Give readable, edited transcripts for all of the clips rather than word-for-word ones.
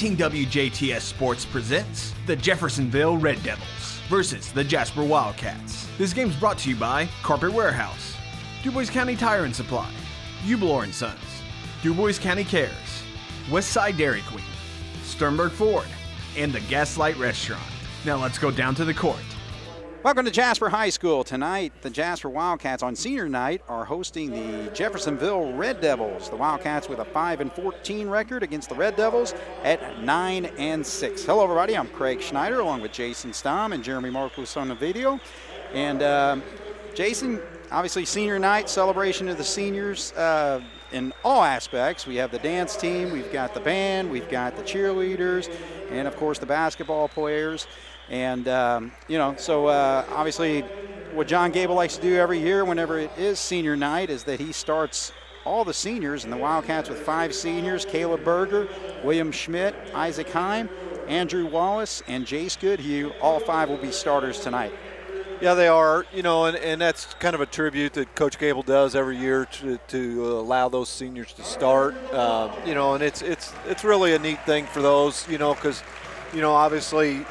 Presenting WJTS Sports presents the Jeffersonville Red Devils versus the Jasper Wildcats. This game's brought to you by Carpet Warehouse, DuBois County Tire and Supply, Eubler & Sons, DuBois County Cares, Westside Dairy Queen, Sternberg Ford, and the Gaslight Restaurant. Now let's go down to the court. Welcome to Jasper High School. Tonight, the Jasper Wildcats on senior night are hosting the Jeffersonville Red Devils. The Wildcats with a 5-14 record against the Red Devils at 9-6. Hello, everybody. I'm Craig Schneider along with Jason Stamm and Jeremy Markos on the video. And Jason, obviously senior night, celebration of the seniors in all aspects. We have the dance team, we've got the band, we've got the cheerleaders, and of course the basketball players. And, obviously what John Gable likes to do every year whenever it is senior night is that he starts all the seniors, and the Wildcats with 5 seniors: Caleb Berger, William Schmidt, Isaac Heim, Andrew Wallace, and Jace Goodhue. All 5 will be starters tonight. Yeah, they are, and that's kind of a tribute that Coach Gable does every year to allow those seniors to start, and it's really a neat thing for those, because, obviously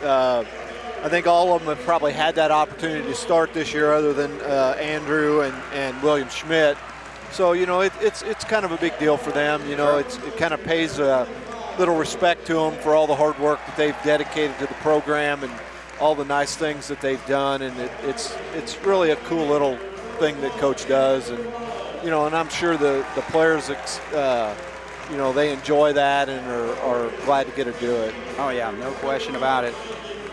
I think all of them have probably had that opportunity to start this year other than Andrew and William Schmidt. So, it's kind of a big deal for them. It kind of pays a little respect to them for all the hard work that they've dedicated to the program and all the nice things that they've done. And it's really a cool little thing that Coach does. And, and I'm sure the players, they enjoy that and are glad to get to do it. Oh, yeah, no question about it.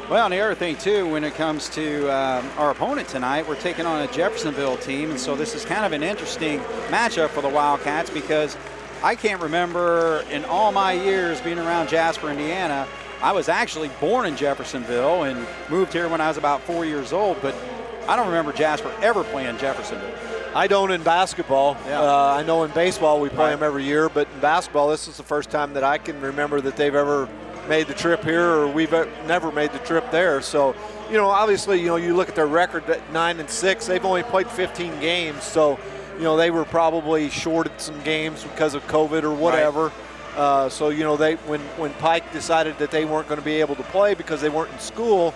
Well, and the other thing, too, when it comes to our opponent tonight, we're taking on a Jeffersonville team, and so this is kind of an interesting matchup for the Wildcats because I can't remember in all my years being around Jasper, Indiana. I was actually born in Jeffersonville and moved here when I was about 4 years old, but I don't remember Jasper ever playing Jeffersonville. I don't in basketball. Yeah. I know in baseball we play them every year, but in basketball this is the first time that I can remember that they've ever made the trip here, or we've never made the trip there. So, obviously, you look at their record at 9-6. They've only played 15 games, so they were probably shorted some games because of COVID or whatever. Right. So they when Pike decided that they weren't going to be able to play because they weren't in school,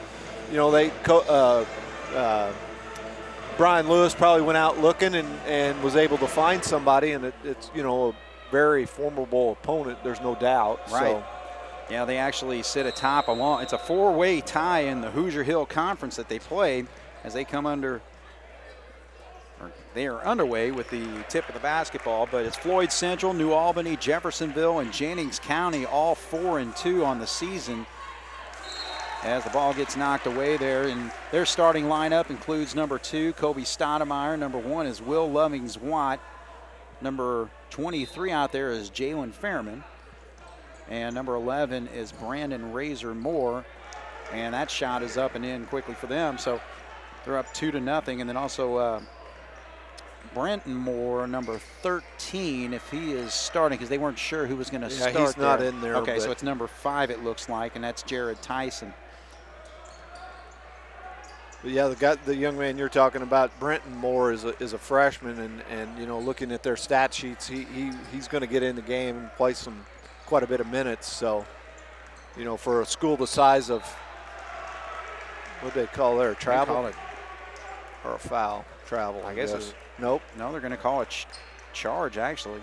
Brian Lewis probably went out looking and was able to find somebody, and it's a very formidable opponent. There's no doubt. Right. So. Yeah, they actually sit atop along. It's a 4-way tie in the Hoosier Hill Conference that they play as they come they are underway with the tip of the basketball, but it's Floyd Central, New Albany, Jeffersonville, and Jennings County, all 4-2 on the season as the ball gets knocked away there. And their starting lineup includes number 2, Kobe Stoudemire. Number 1 is Will Lovings-Watt. Number 23 out there is Jalen Fairman. And number 11 is Brandon Razor Moore. And that shot is up and in quickly for them. So they're up 2-0. And then also Brenton Moore, number 13, if he is starting, because they weren't sure who was going to start. He's not in there. Okay, so it's number 5 it looks like, and that's Jared Tyson. But yeah, the young man you're talking about, Brenton Moore, is a freshman, and looking at their stat sheets, he's going to get in the game and play quite a bit of minutes. So, for a school the size of, what do they call there, travel? Call it, or a foul? Travel, I guess. Nope. No, they're going to call it charge, actually,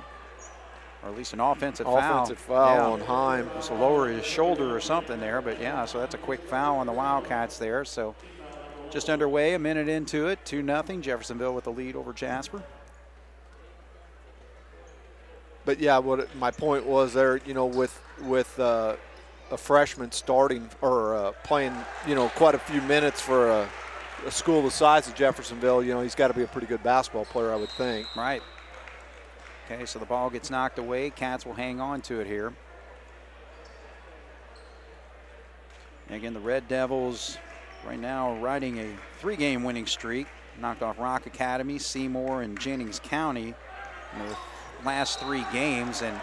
or at least an offensive foul. Offensive foul on Heim. Just lower his shoulder or something there, but yeah, so that's a quick foul on the Wildcats there. So just underway, a minute into it, 2-0, Jeffersonville with the lead over Jasper. But yeah, my point was there, with a freshman starting or playing, quite a few minutes for a school the size of Jeffersonville, he's got to be a pretty good basketball player, I would think. Right. Okay, so the ball gets knocked away. Cats will hang on to it here. And again, the Red Devils right now are riding a 3-game winning streak. Knocked off Rock Academy, Seymour, and Jennings County in the last 3 games, and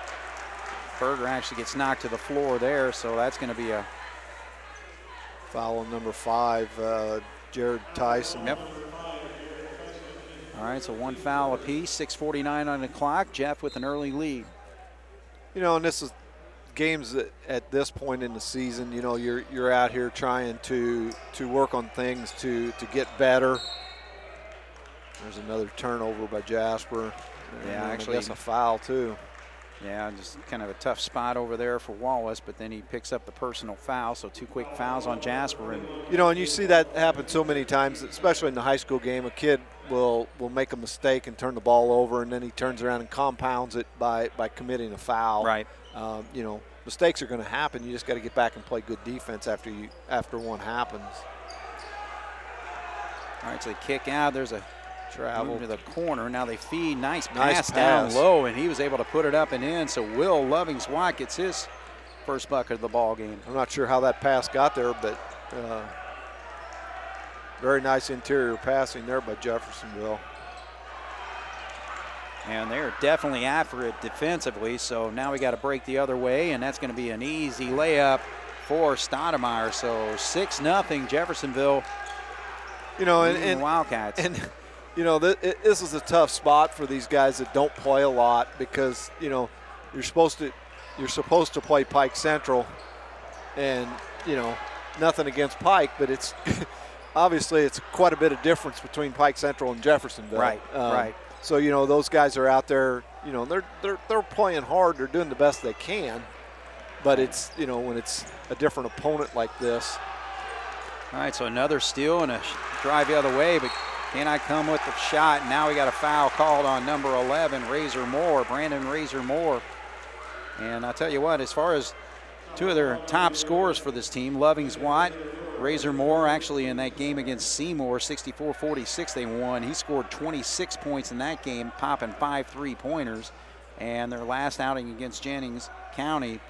Berger actually gets knocked to the floor there, so that's going to be a foul on number 5, Jared Tyson. Yep. All right, so 1 foul apiece, 6:49 on the clock. Jeff with an early lead. And this is games at this point in the season, you know, you're out here trying to work on things to get better. There's another turnover by Jasper. Yeah, and actually, I guess a foul too. Yeah, just kind of a tough spot over there for Wallace, but then he picks up the personal foul, so 2 quick fouls on Jasper. And you know, and you see that happen so many times, especially in the high school game. A kid will make a mistake and turn the ball over, and then he turns around and compounds it by committing a foul. Right. You know, mistakes are going to happen. You just got to get back and play good defense after one happens. All right, so they kick out. There's a travel to the corner. Now they feed. Nice pass pass down low, and he was able to put it up and in. So Will Lovings-Watt gets his first bucket of the ball game. I'm not sure how that pass got there, but very nice interior passing there by Jeffersonville. And they're definitely after it defensively, so now we got to break the other way, and that's going to be an easy layup for Stoudemire. So 6-0 Jeffersonville. You know, and Wildcats. And you know, this is a tough spot for these guys that don't play a lot, because you know you're supposed to play Pike Central, and you know, nothing against Pike, but it's obviously it's quite a bit of difference between Pike Central and Jeffersonville. Right. Right. So you know, those guys are out there. You know, they're playing hard. They're doing the best they can, but it's, you know, when it's a different opponent like this. All right, so another steal and a drive the other way, but cannot come with the shot. Now we got a foul called on number 11, Razor Moore, Brandon Razor Moore. And I'll tell you what, as far as two of their top scorers for this team, Lovings-Watt, Razor Moore, actually in that game against Seymour, 64-46 they won. He scored 26 points in that game, popping 5 3-pointers. And their last outing against Jennings County,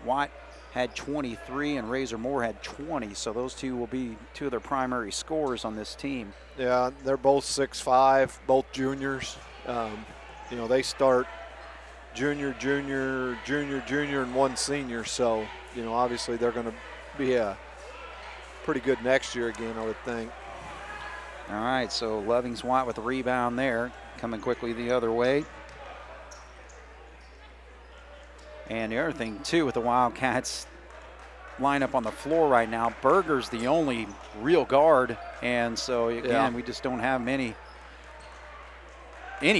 Watt had 23 and Razor Moore had 20. So those two will be two of their primary scorers on this team. Yeah, they're both 6'5", both juniors. You know, they start junior, and one senior. So, you know, obviously they're going to be pretty good next year again, I would think. All right, so Lovings-Watt with the rebound there, coming quickly the other way. And the other thing, too, with the Wildcats lineup on the floor right now, Berger's the only real guard. And so, again, we just don't have any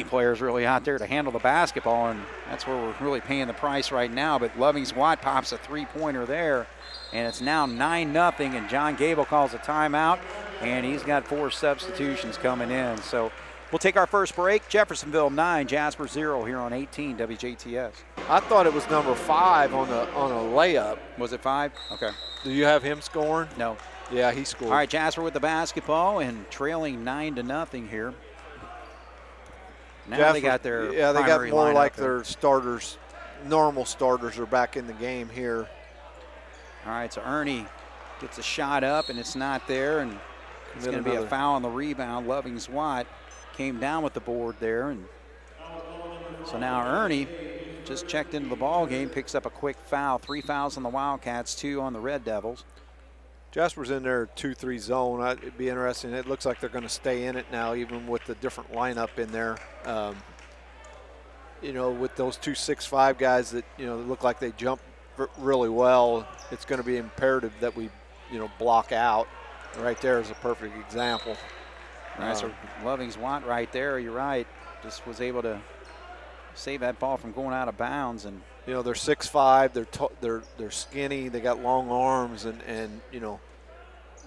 players really out there to handle the basketball, and that's where we're really paying the price right now. But Lovings-Watt pops a three-pointer there, and it's now 9-0, and John Gable calls a timeout, and he's got 4 substitutions coming in. So we'll take our first break. Jeffersonville 9, Jasper 0 here on 18 WJTS. I thought it was number 5 on a layup. Was it 5? Okay. Do you have him scoring? No. Yeah, he scored. All right, Jasper with the basketball and trailing 9-0 here. Now Jasper, they got their they got more like there. their starters. Normal starters are back in the game here. All right, so Ernie gets a shot up, and it's not there, and it's going to be a foul on the rebound. Lovings-Watt came down with the board there, and so now Ernie just checked into the ball game, picks up a quick foul. 3 fouls on the Wildcats, 2 on the Red Devils. Jasper's in their 2-3 zone. It'd be interesting. It looks like they're going to stay in it now, even with the different lineup in there. You know, with those 2 6'5" guys that, you know, look like they jump really well, it's going to be imperative that we, you know, block out. Right there is a perfect example. All right, so Lovings-Watt right there, you're right, just was able to save that ball from going out of bounds. And you know, they're 6'5", they're skinny, they got long arms, and you know,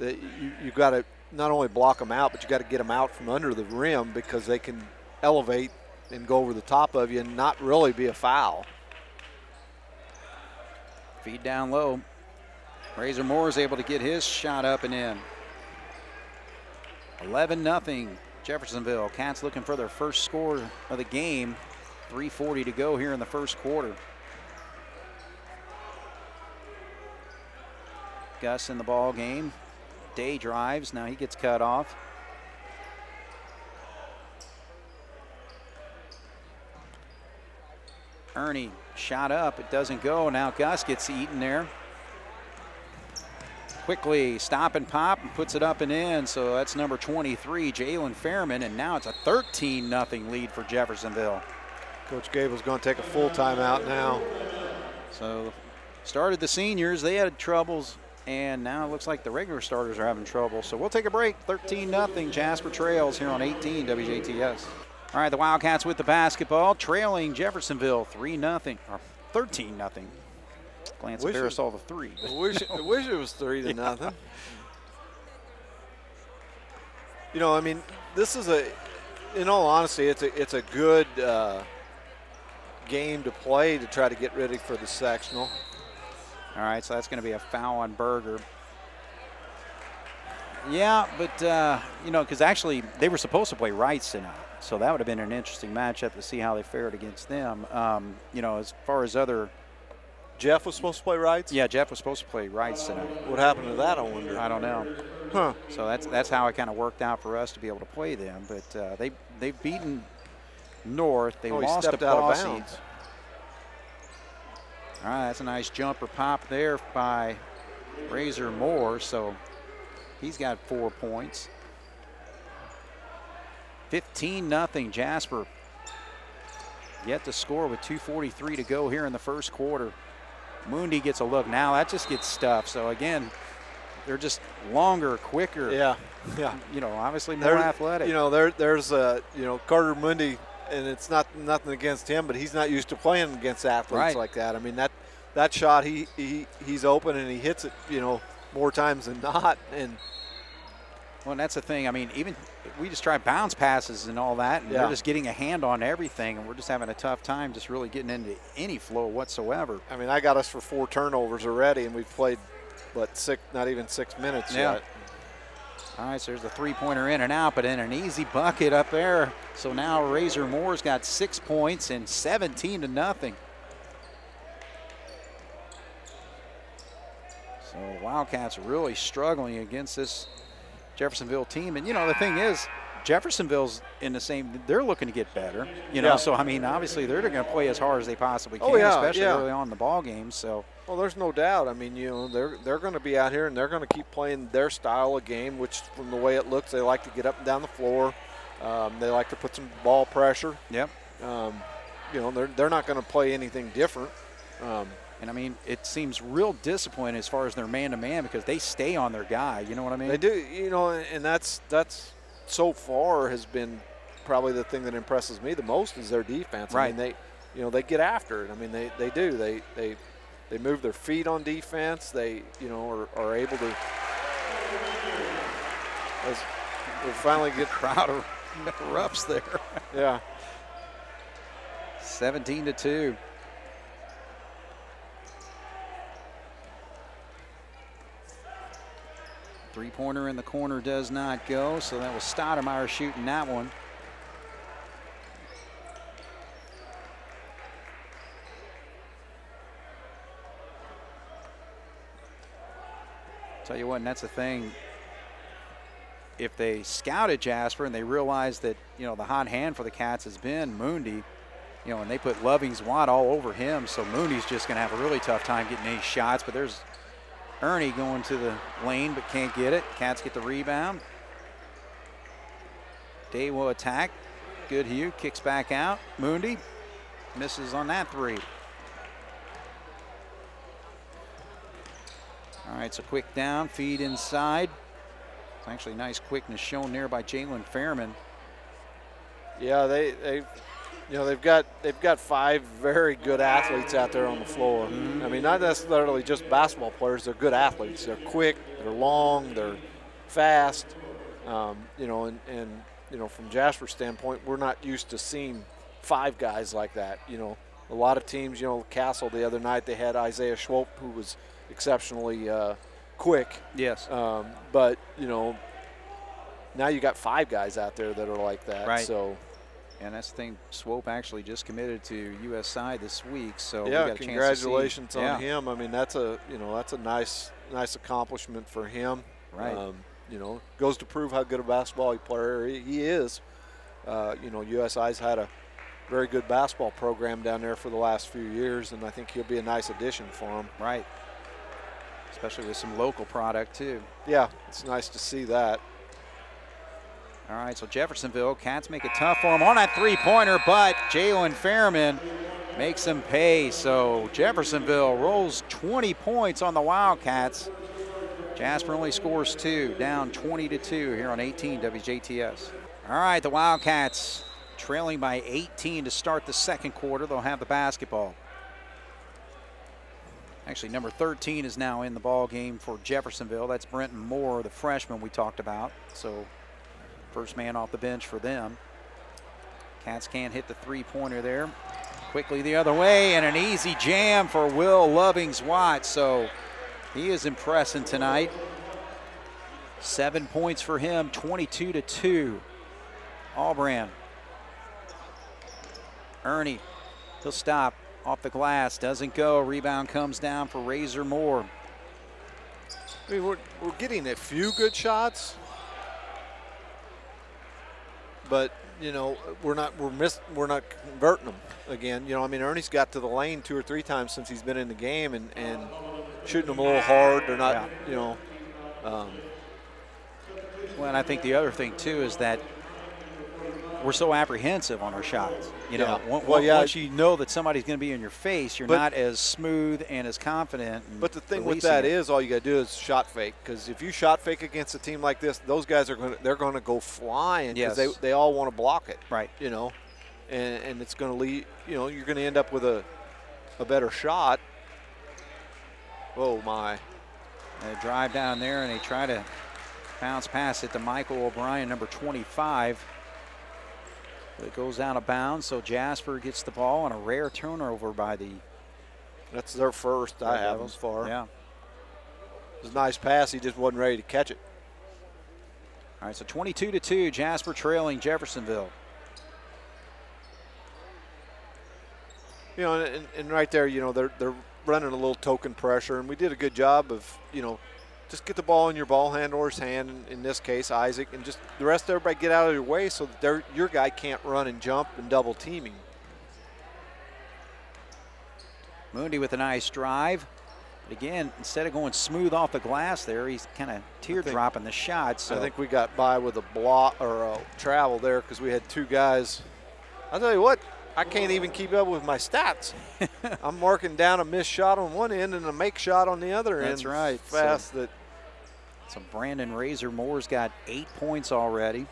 you got to not only block them out, but you got to get them out from under the rim, because they can elevate and go over the top of you and not really be a foul. Feed down low. Razor Moore is able to get his shot up and in. 11-0 Jeffersonville. Cats looking for their first score of the game. 3:40 to go here in the first quarter. Gus in the ball game. Day drives. Now he gets cut off. Ernie shot up. It doesn't go. Now Gus gets eaten there. Quickly stop and pop and puts it up and in. So that's number 23, Jalen Fairman. And now it's a 13-0 lead for Jeffersonville. Coach Gable's going to take a full timeout now. So Started the seniors, they had troubles, and now it looks like the regular starters are having trouble. So we'll take a break. 13-0 Jasper trails here on 18 WJTS. All right, the Wildcats with the basketball, trailing Jeffersonville 3-0, or 13-0. Glance up there, saw the 3. I wish it was 3-0. You know, I mean, this is in all honesty, it's a good game to play to try to get ready for the sectional. All right, so that's going to be a foul on Berger. Yeah, but, you know, because actually they were supposed to play Wrights tonight, so that would have been an interesting matchup to see how they fared against them. You know, as far as other. Jeff was supposed to play Wrights? Yeah, Jeff was supposed to play Wrights tonight. What happened to that, I wonder? I don't know. Huh. So that's how it kind of worked out for us to be able to play them. But they've beaten North. They lost to Posse. Out of bounds. All right, that's a nice jumper pop there by Razor Moore. So he's got 4 points. 15-0 Jasper. Yet to score with 2:43 to go here in the first quarter. Mundi gets a look. Now that just gets stuffed. So again, they're just longer, quicker. Yeah. You know, obviously more athletic. You know, there's Carter Mundi, and it's nothing against him, but he's not used to playing against athletes like that. I mean, that shot he's open and he hits it, you know, more times than not. And well, and that's the thing. I mean, even we just try bounce passes and all that, and they're just getting a hand on everything, and we're just having a tough time just really getting into any flow whatsoever. I mean, I got us for 4 turnovers already, and we've played, not even 6 minutes yet. All right, so there's a three-pointer in and out, but in an easy bucket up there. So now Razor Moore's got 6 points and 17-0. So the Wildcats are really struggling against this Jeffersonville team. And, you know, the thing is, Jeffersonville's in the same – they're looking to get better. You know, so, I mean, obviously they're going to play as hard as they possibly can, especially early on in the ball game. So. Well, there's no doubt. I mean, you know, they're going to be out here and they're going to keep playing their style of game, which from the way it looks, they like to get up and down the floor. They like to put some ball pressure. Yep. You know, they're not going to play anything different. And, I mean, it seems real disappointing as far as their man-to-man because they stay on their guy. You know what I mean? They do. You know, and that's so far has been probably the thing that impresses me the most is their defense. Right. I mean, they get after it. I mean, they do. They move their feet on defense. They, you know, are able to. As we finally get crowd erupts there. Yeah. 17-2. Three-pointer in the corner does not go, so that was Stoudemire shooting that one. Tell you what, and that's the thing. If they scouted Jasper and they realized that, you know, the hot hand for the Cats has been Mundi, you know, and they put Loving's Watt all over him, so Mundi's just going to have a really tough time getting any shots, but there's Ernie going to the lane but can't get it. Cats get the rebound. Day will attack. Goodhue kicks back out. Mundi misses on that three. All right, so quick down, feed inside. It's actually nice quickness shown there by Jalen Fairman. Yeah, they've got 5 very good athletes out there on the floor. I mean, not necessarily just basketball players. They're good athletes. They're quick. They're long. They're fast. You know, and you know, from Jasper's standpoint, we're not used to seeing 5 guys like that. You know, a lot of teams. You know, Castle the other night they had Isaiah Schwolp, who was exceptionally quick. Yes. But you know, now you got 5 guys out there that are like that. Right. So. And that's the thing, Swope actually just committed to USI this week, so yeah, we got a congratulations chance to see. on him. I mean, that's a nice accomplishment for him. Right. You know, goes to prove how good a basketball player he is. You know, USI's had a very good basketball program down there for the last few years, and I think he'll be a nice addition for them. Right. Especially with some local product too. Yeah, it's nice to see that. All right, so Jeffersonville, Cats make it tough for him on that three-pointer, but Jalen Fairman makes them pay. So Jeffersonville rolls 20 points on the Wildcats. Jasper only scores 2, down 20-2 here on 18 WJTS. All right, the Wildcats trailing by 18 to start the second quarter. They'll have the basketball. Actually, number 13 is now in the ball game for Jeffersonville. That's Brenton Moore, the freshman we talked about. So first man off the bench for them. Cats can't hit the three-pointer there. Quickly the other way, and an easy jam for Will Lovings-Watt. So he is impressing tonight. 7 points for him, 22-2. Albran. Ernie, he'll stop. Off the glass, doesn't go. Rebound comes down for Razor Moore. I mean, we're getting a few good shots, but you know we're not converting them again. You know, I mean, Ernie's got to the lane 2 or 3 times since he's been in the game, and shooting them a little hard. They're not, yeah. You know. Well, and I think the other thing too is that we're so apprehensive on our shots. You know, once you know that somebody's going to be in your face, you're not as smooth and as confident. But the thing with that is, all you got to do is shot fake. Because if you shot fake against a team like this, those guys are going to go flying because they all want to block it. Right. You know, and it's going to lead. You know, you're going to end up with a better shot. Oh my! They drive down there and they try to bounce pass it to Michael O'Brien, number 25. It goes out of bounds, so Jasper gets the ball on a rare turnover by the. That's their first I have as far. Yeah. It was a nice pass. He just wasn't ready to catch it. All right, so 22-2, Jasper trailing Jeffersonville. You know, and right there, you know, they're running a little token pressure, and we did a good job of, you know, just get the ball in your ball handler's hand, in this case, Isaac, and just the rest of everybody get out of your way so that your guy can't run and jump and double teaming. Mooney with a nice drive. But again, instead of going smooth off the glass there, he's kind of teardropping the shot. So I think we got by with a block or a travel there because we had 2 guys. I'll tell you what, I can't even keep up with my stats. I'm marking down a missed shot on one end and a make shot on the other end. That's right. Fast. So Brandon Razor Moore's got 8 points already.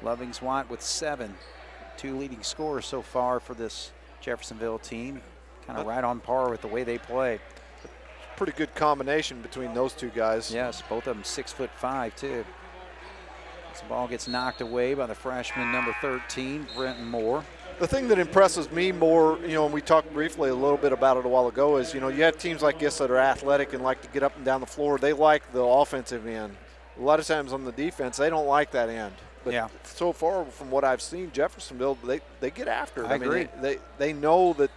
Lovings-Watt with 7. 2 leading scorers so far for this Jeffersonville team. Kind of right on par with the way they play. Pretty good combination between those 2 guys. Yes, both of them 6'5" too. This ball gets knocked away by the freshman number 13, Brenton Moore. The thing that impresses me more, you know, and we talked briefly a little bit about it a while ago, is, you know, you have teams like this that are athletic and like to get up and down the floor. They like the offensive end. A lot of times on the defense, they don't like that end. But so far from what I've seen, Jeffersonville, they get after it. I agree. Mean, they know that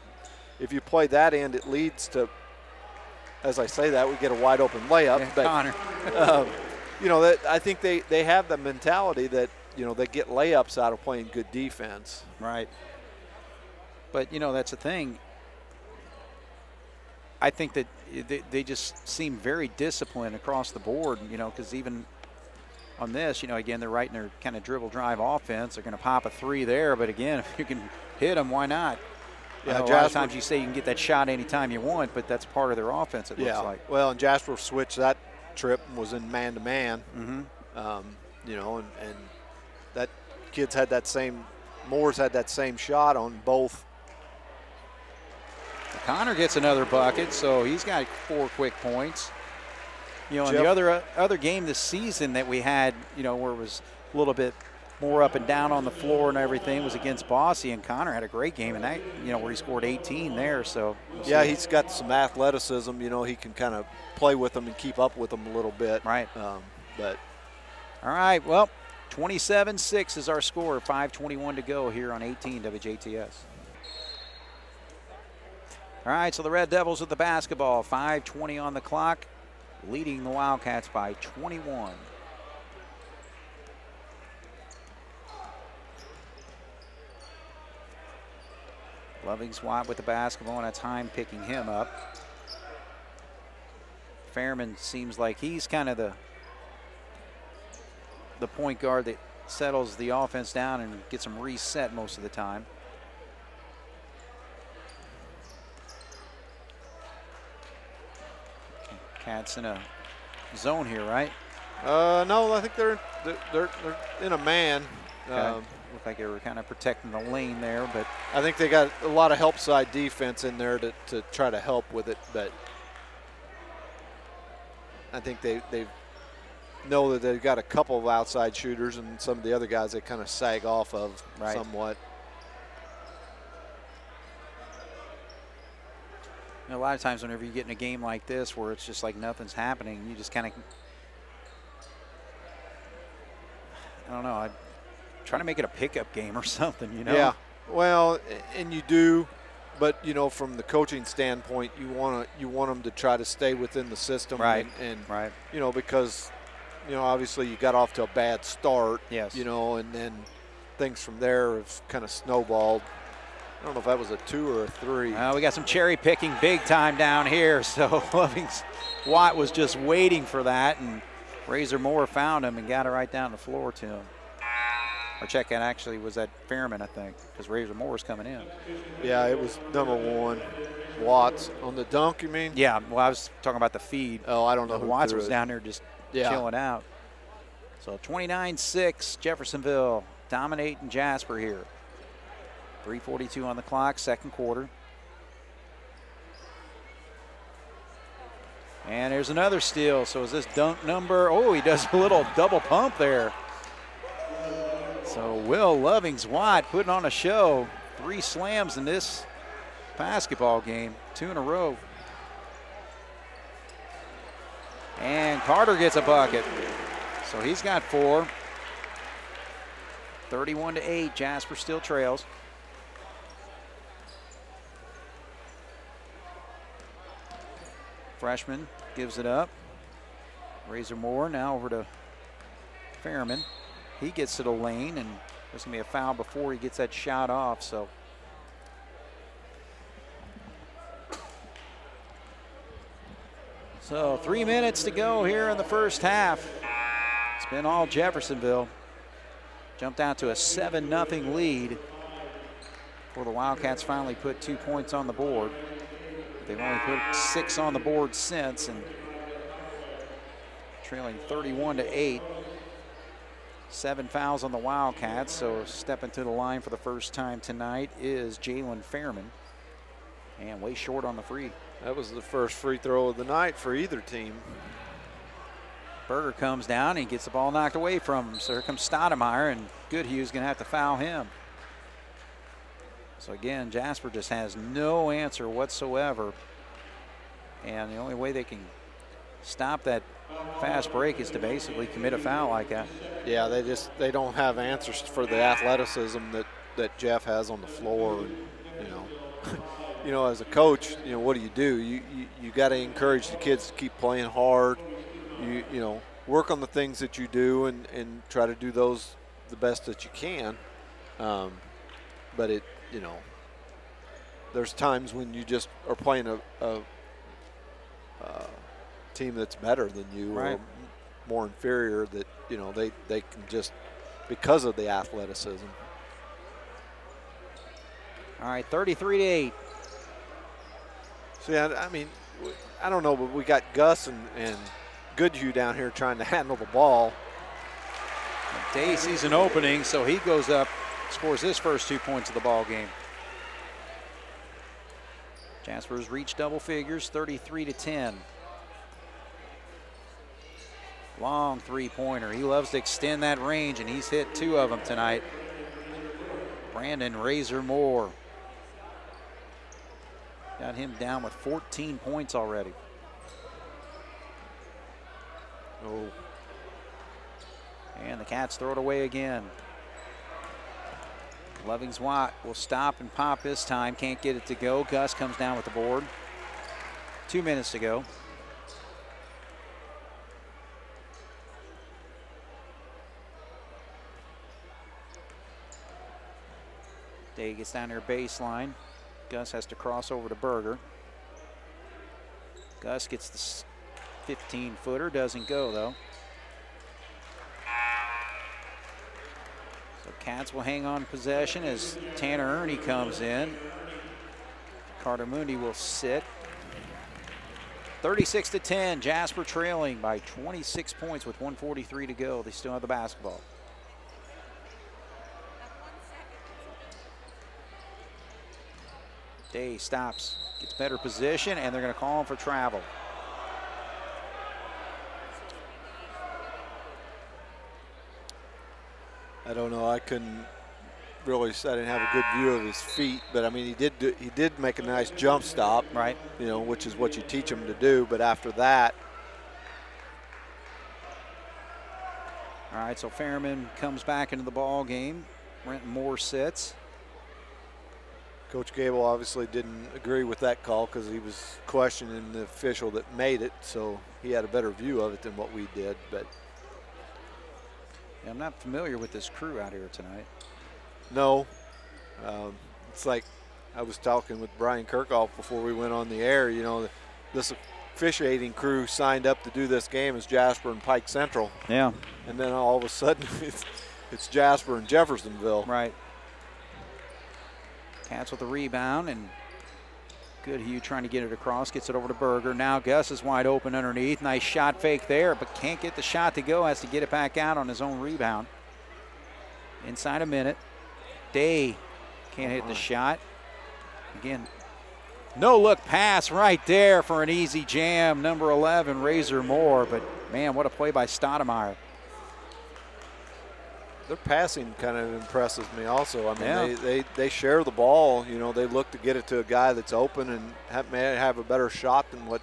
if you play that end, it leads to, as I say that, we get a wide open layup. Yeah, but, Connor. you know, I think they have the mentality that, you know, they get layups out of playing good defense. Right. But, you know, that's the thing. I think that they just seem very disciplined across the board, you know, because even on this, you know, again, they're right in their kind of dribble drive offense. They're going to pop a 3 there. But, again, if you can hit them, why not? Yeah, a lot of times you say you can get that shot anytime you want, but that's part of their offense, it looks like. Well, and Jasper switched that trip and was in man-to-man. Mm-hmm. You know, and that kid's had that same – Moore's had that same shot on both. Connor gets another bucket, so he's got 4 quick points. You know, and the other game this season that we had, you know, where it was a little bit more up and down on the floor and everything was against Bossy, and Connor had a great game in that, you know, where he scored 18 there. So yeah, he's got some athleticism. You know, he can kind of play with them and keep up with them a little bit. Right. But all right, well, 27-6 is our score. 5:21 to go here on 18 WJTS. All right, so the Red Devils with the basketball. 5:20 on the clock, leading the Wildcats by 21. Lovings-Watt with the basketball, and that's Heim picking him up. Fairman seems like he's kind of the point guard that settles the offense down and gets them reset most of the time. Cats in a zone here, right? No, I think they're in a man. Okay. Looked like they were kind of protecting the lane there, but I think they got a lot of help side defense in there to try to help with it, but I think they know that they've got a couple of outside shooters, and some of the other guys they kind of sag off of somewhat. You know, a lot of times whenever you get in a game like this where it's just like nothing's happening, you just kind of, I don't know, I try to make it a pickup game or something, you know? Yeah, well, and you do, but you know, from the coaching standpoint, you want them to try to stay within the system, right? And right, you know, because you know, obviously you got off to a bad start, yes, you know, and then things from there have kind of snowballed. I don't know if that was a 2 or a 3. Well, we got some cherry picking big time down here, so Watt was just waiting for that, and Razor Moore found him and got it right down the floor to him. Our check out actually was at Fairman, I think, because Razor Moore was coming in. Yeah, it was number 1, Watts. On the dunk, you mean? Yeah, well, I was talking about the feed. Oh, I don't know who Watts threw was it. down there just chilling out. So 29-6, Jeffersonville dominating Jasper here. 3:42 on the clock, second quarter. And there's another steal. So is this dunk number? Oh, he does a little double pump there. So Will Lovings-Watt putting on a show. 3 slams in this basketball game, 2 in a row. And Carter gets a bucket. So he's got 4. 31-8, Jasper still trails. Freshman gives it up. Razor Moore now over to Fairman. He gets to the lane, and there's going to be a foul before he gets that shot off. So So 3 minutes to go here in the first half. It's been all Jeffersonville. Jumped out to a 7-0 lead before the Wildcats finally put 2 points on the board. They've only put 6 on the board since, and trailing 31-8. 7 fouls on the Wildcats, so stepping to the line for the first time tonight is Jalen Fairman, and way short on the free. That was the first free throw of the night for either team. Berger comes down and he gets the ball knocked away from him. So here comes Stoudemire, and Goodhue's going to have to foul him. So again, Jasper just has no answer whatsoever. And the only way they can stop that fast break is to basically commit a foul like that. Yeah, they don't have answers for the athleticism that Jeff has on the floor. And, you know, as a coach, you know, what do? You got to encourage the kids to keep playing hard. You know, work on the things that you do and try to do those the best that you can. But it, you know, there's times when you just are playing a team that's better than you, right, or more inferior, that, you know, they can just, because of the athleticism. All right, 33-8. So, I mean, I don't know, but we got Gus and Goodhue down here trying to handle the ball. Day sees an opening, so he goes up, scores his first 2 points of the ball game. Jasper's reached double figures, 33-10. Long three-pointer. He loves to extend that range, and he's hit 2 of them tonight. Brandon Razor Moore got him down with 14 points already. Oh. And the Cats throw it away again. Lovings-Watt will stop and pop this time. Can't get it to go. Gus comes down with the board. 2 minutes to go. Day gets down their baseline. Gus has to cross over to Berger. Gus gets the 15-footer, doesn't go though. So Cats will hang on possession as Tanner Ernie comes in. Carter Mooney will sit. 36-10, Jasper trailing by 26 points with 1:43 to go. They still have the basketball. Day stops, gets better position, and they're going to call him for travel. I don't know. I couldn't really. I didn't have a good view of his feet, but I mean, he did make a nice jump stop, right? You know, which is what you teach him to do. But after that, all right. So Fairman comes back into the ball game. Renton Moore sits. Coach Gable obviously didn't agree with that call because he was questioning the official that made it, so he had a better view of it than what we did. But yeah, I'm not familiar with this crew out here tonight. No. It's like I was talking with Brian Kirkhoff before we went on the air. You know, this officiating crew signed up to do this game as Jasper and Pike Central. Yeah. And then all of a sudden it's Jasper and Jeffersonville. Right. Cats with the rebound, and good Hugh trying to get it across, gets it over to Berger. Now Gus is wide open underneath. Nice shot fake there, but can't get the shot to go. Has to get it back out on his own rebound. Inside a minute. Day can't hit the shot. Again, no look pass right there for an easy jam. Number 11, Razor Moore. But man, what a play by Stoudemire. Their passing kind of impresses me also. I mean, they share the ball. You know, they look to get it to a guy that's open and may have a better shot than what.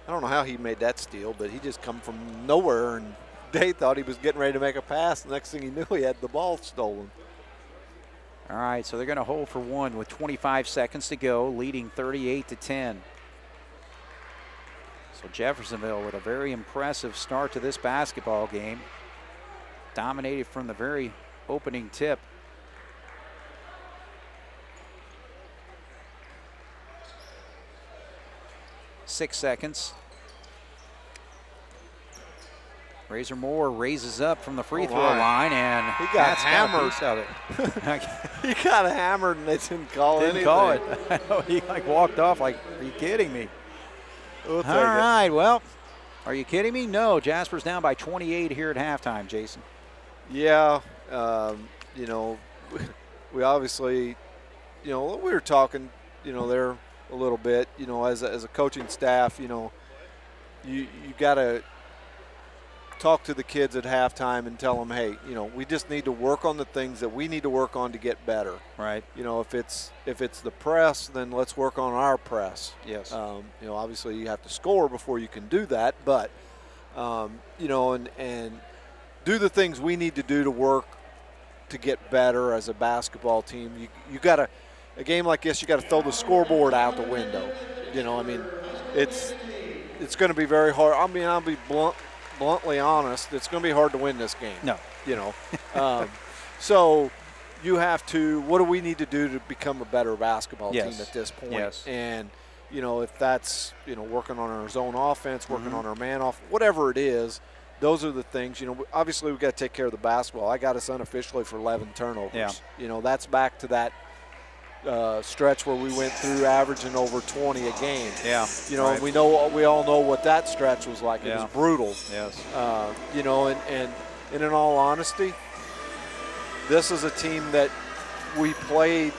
I don't know how he made that steal, but he just come from nowhere, and Day thought he was getting ready to make a pass. The next thing he knew, he had the ball stolen. All right, so they're going to hold for one with 25 seconds to go, leading 38-10. So Jeffersonville with a very impressive start to this basketball game. Dominated from the very opening tip. Six seconds. Razor Moore raises up from the free throw line, and he got hammered. Got a piece of it. He got hammered, and they didn't call it. Didn't call it. I know, he like walked off like, are you kidding me? We'll All right, well, are you kidding me? No, Jasper's down by 28 here at halftime, Jason. Yeah, you know, we obviously, you know, we were talking, you know, there a little bit, you know, as a coaching staff, you know, you got to talk to the kids at halftime and tell them, hey, you know, we just need to work on the things that we need to work on to get better. Right. You know, if it's the press, then let's work on our press. Yes. You know, obviously you have to score before you can do that, but, you know, and do the things we need to do to work to get better as a basketball team. You got to, a game like this, you got to throw the scoreboard out the window. You know, I mean, it's going to be very hard. I mean, I'll be bluntly honest, it's going to be hard to win this game. No. You know, so you have to, what do we need to do to become a better basketball team at this point? Yes. And, you know, if that's, you know, working on our zone offense, working on our man off, whatever it is, those are the things. You know, obviously we've got to take care of the basketball. I got us unofficially for 11 turnovers. Yeah. You know, that's back to that stretch where we went through averaging over 20 a game. Yeah. You know, right. we all know what that stretch was like. It was brutal. Yes. You know, and in all honesty, this is a team that we played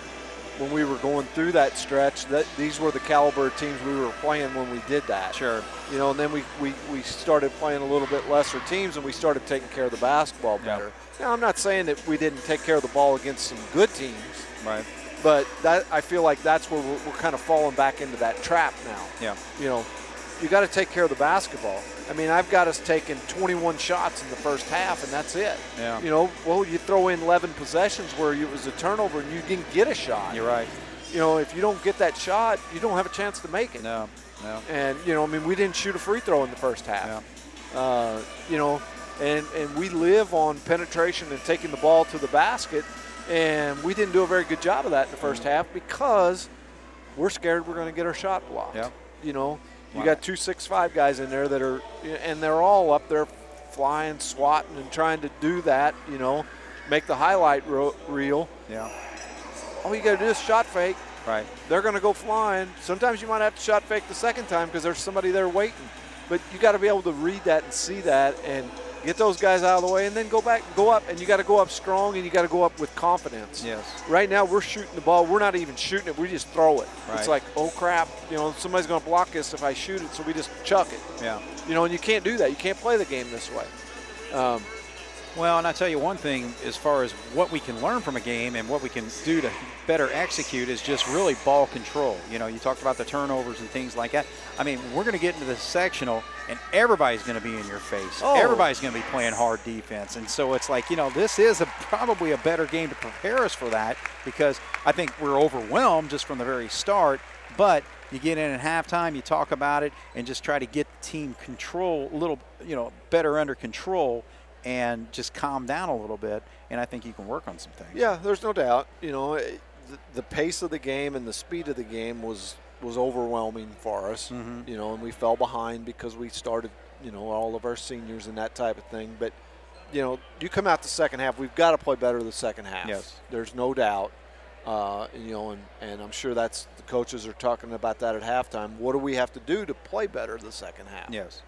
when we were going through that stretch. That these were the caliber of teams we were playing when we did that. Sure. You know, and then we started playing a little bit lesser teams, and we started taking care of the basketball better. Now, I'm not saying that we didn't take care of the ball against some good teams. Right. But that, I feel like that's where we're kind of falling back into that trap now. Yeah. You know, you got to take care of the basketball. I mean, I've got us taking 21 shots in the first half, and that's it. Yeah. You know, well, you throw in 11 possessions where it was a turnover and you didn't get a shot. You're right. You know, if you don't get that shot, you don't have a chance to make it. No. And, you know, I mean, we didn't shoot a free throw in the first half. Yeah. You know, and we live on penetration and taking the ball to the basket, and we didn't do a very good job of that in the first half because we're scared we're going to get our shot blocked. Yeah. You know, you got 2 6'5" guys in there that are, and they're all up there flying, swatting, and trying to do that, you know, make the highlight reel. Yeah. All you got to do is shot fake, Right. They're going to go flying. Sometimes you might have to shot fake the second time because there's somebody there waiting. But you got to be able to read that and see that and get those guys out of the way and then go up, and you got to go up strong and you got to go up with confidence. Yes. Right now we're shooting the ball. We're not even shooting it. We just throw it. Right. It's like, oh, crap, somebody's going to block us if I shoot it, so we just chuck it. Yeah. And you can't do that. You can't play the game this way. Well, and I tell you one thing, as far as what we can learn from a game and what we can do to better execute is just really ball control. You talked about the turnovers and things like that. I mean, we're going to get into the sectional, and everybody's going to be in your face. Oh. Everybody's going to be playing hard defense. And so it's like, this is probably a better game to prepare us for that, because I think we're overwhelmed just from the very start. But you get in at halftime, you talk about it, and just try to get the team control a little, better under control, and just calm down a little bit, and I think you can work on some things. Yeah, there's no doubt. The pace of the game and the speed of the game was overwhelming for us. Mm-hmm. And we fell behind because we started, all of our seniors and that type of thing. But, you come out the second half, we've got to play better the second half. Yes. There's no doubt. And I'm sure the coaches are talking about that at halftime. What do we have to do to play better the second half? Yes.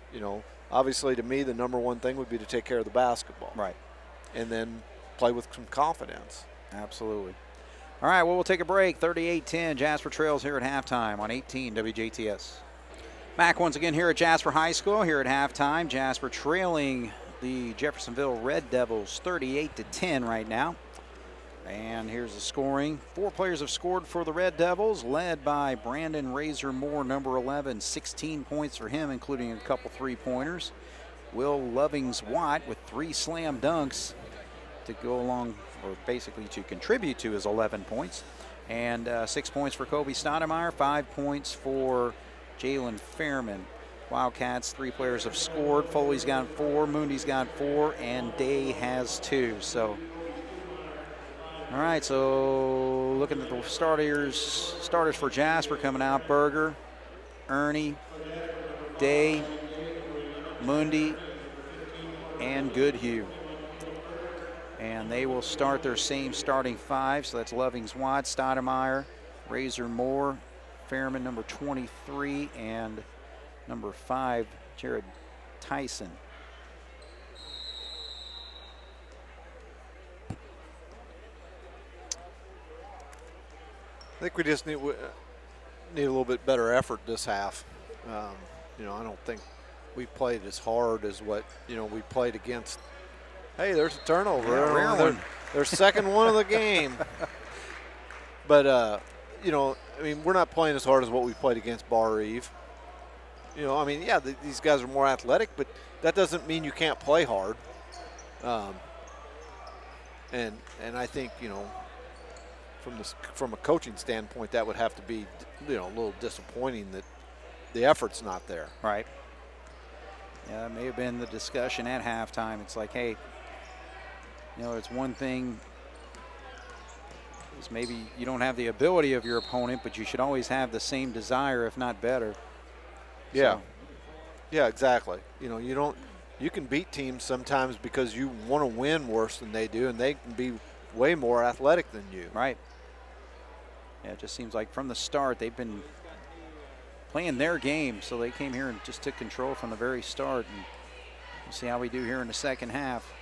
Obviously, to me, the number one thing would be to take care of the basketball. Right. And then play with some confidence. Absolutely. All right, well, we'll take a break. 38-10, Jasper trails here at halftime on 18 WJTS. Back once again here at Jasper High School, here at halftime. Jasper trailing the Jeffersonville Red Devils 38-10 right now. And here's the scoring. 4 players have scored for the Red Devils, led by Brandon Razor Moore, number 11, 16 points for him, including a couple three-pointers. Will Lovings-Watt with 3 slam dunks to go along, or basically to contribute to his 11 points. And 6 points for Kobe Stoudemire, 5 points for Jalen Fairman. Wildcats, 3 players have scored. Foley's got 4, Mooney's got 4, and Day has 2. So, all right, so looking at the starters for Jasper coming out: Berger, Ernie, Day, Mundy, and Goodhue. And they will start their same starting 5. So that's Lovings-Watt, Stoudemire, Razor Moore, Fairman, number 23, and number 5, Jared Tyson. I think we just need a little bit better effort this half. I don't think we played as hard as what we played against. Hey, there's a turnover. Yeah, rare one. Their second one of the game. But we're not playing as hard as what we played against Bar Eve. These guys are more athletic, but that doesn't mean you can't play hard. And I think from a coaching standpoint, that would have to be a little disappointing that the effort's not there. Right. Yeah, that may have been the discussion at halftime. It's like, hey, it's one thing is maybe you don't have the ability of your opponent, but you should always have the same desire, if not better. Yeah. So. Yeah, exactly. You can beat teams sometimes because you want to win worse than they do, and they can be way more athletic than you. Right. Yeah, it just seems like from the start they've been playing their game, so they came here and just took control from the very start. And we'll see how we do here in the second half.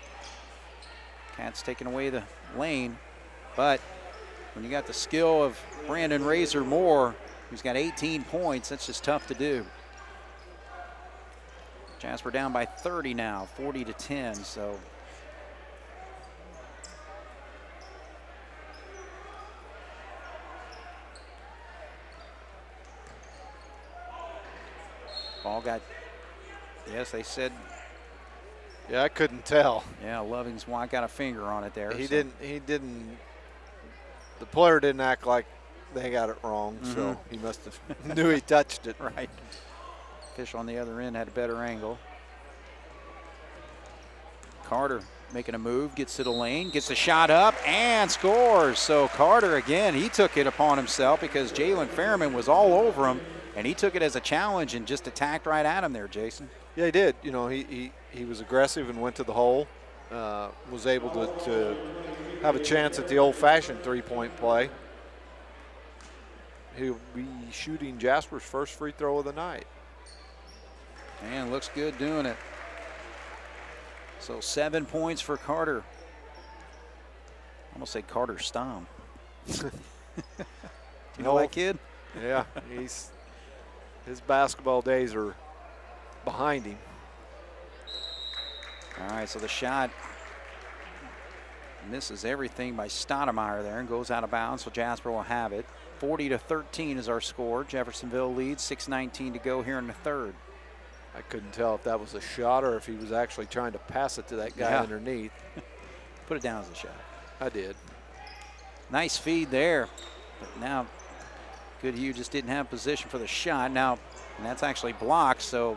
Cats taking away the lane, but when you got the skill of Brandon Razor Moore, who's got 18 points, that's just tough to do. Jasper down by 30 now, 40-10, so. Ball got, yes, they said. Yeah, I couldn't tell. Yeah, Lovings-Watt got a finger on it there. He didn't, the player didn't act like they got it wrong, so he must have knew he touched it. Right. Fish on the other end had a better angle. Carter making a move, gets to the lane, gets the shot up, and scores. So Carter, again, he took it upon himself because Jalen Fairman was all over him, and he took it as a challenge and just attacked right at him there, Jason. Yeah, he did. He was aggressive and went to the hole, was able to have a chance at the old-fashioned three-point play. he'll be shooting Jasper's first free throw of the night. And looks good doing it. So 7 points for Carter. I almost say Carter Stamm. You know that kid? Yeah, his basketball days are behind him. All right, so the shot misses everything by Stoudemire there and goes out of bounds, so Jasper will have it. 40-13 is our score. Jeffersonville leads, 6:19 to go here in the third. I couldn't tell if that was a shot or if he was actually trying to pass it to that guy underneath. Put it down as a shot. I did. Nice feed there, but now Goodhue just didn't have position for the shot. Now, and that's actually blocked, so,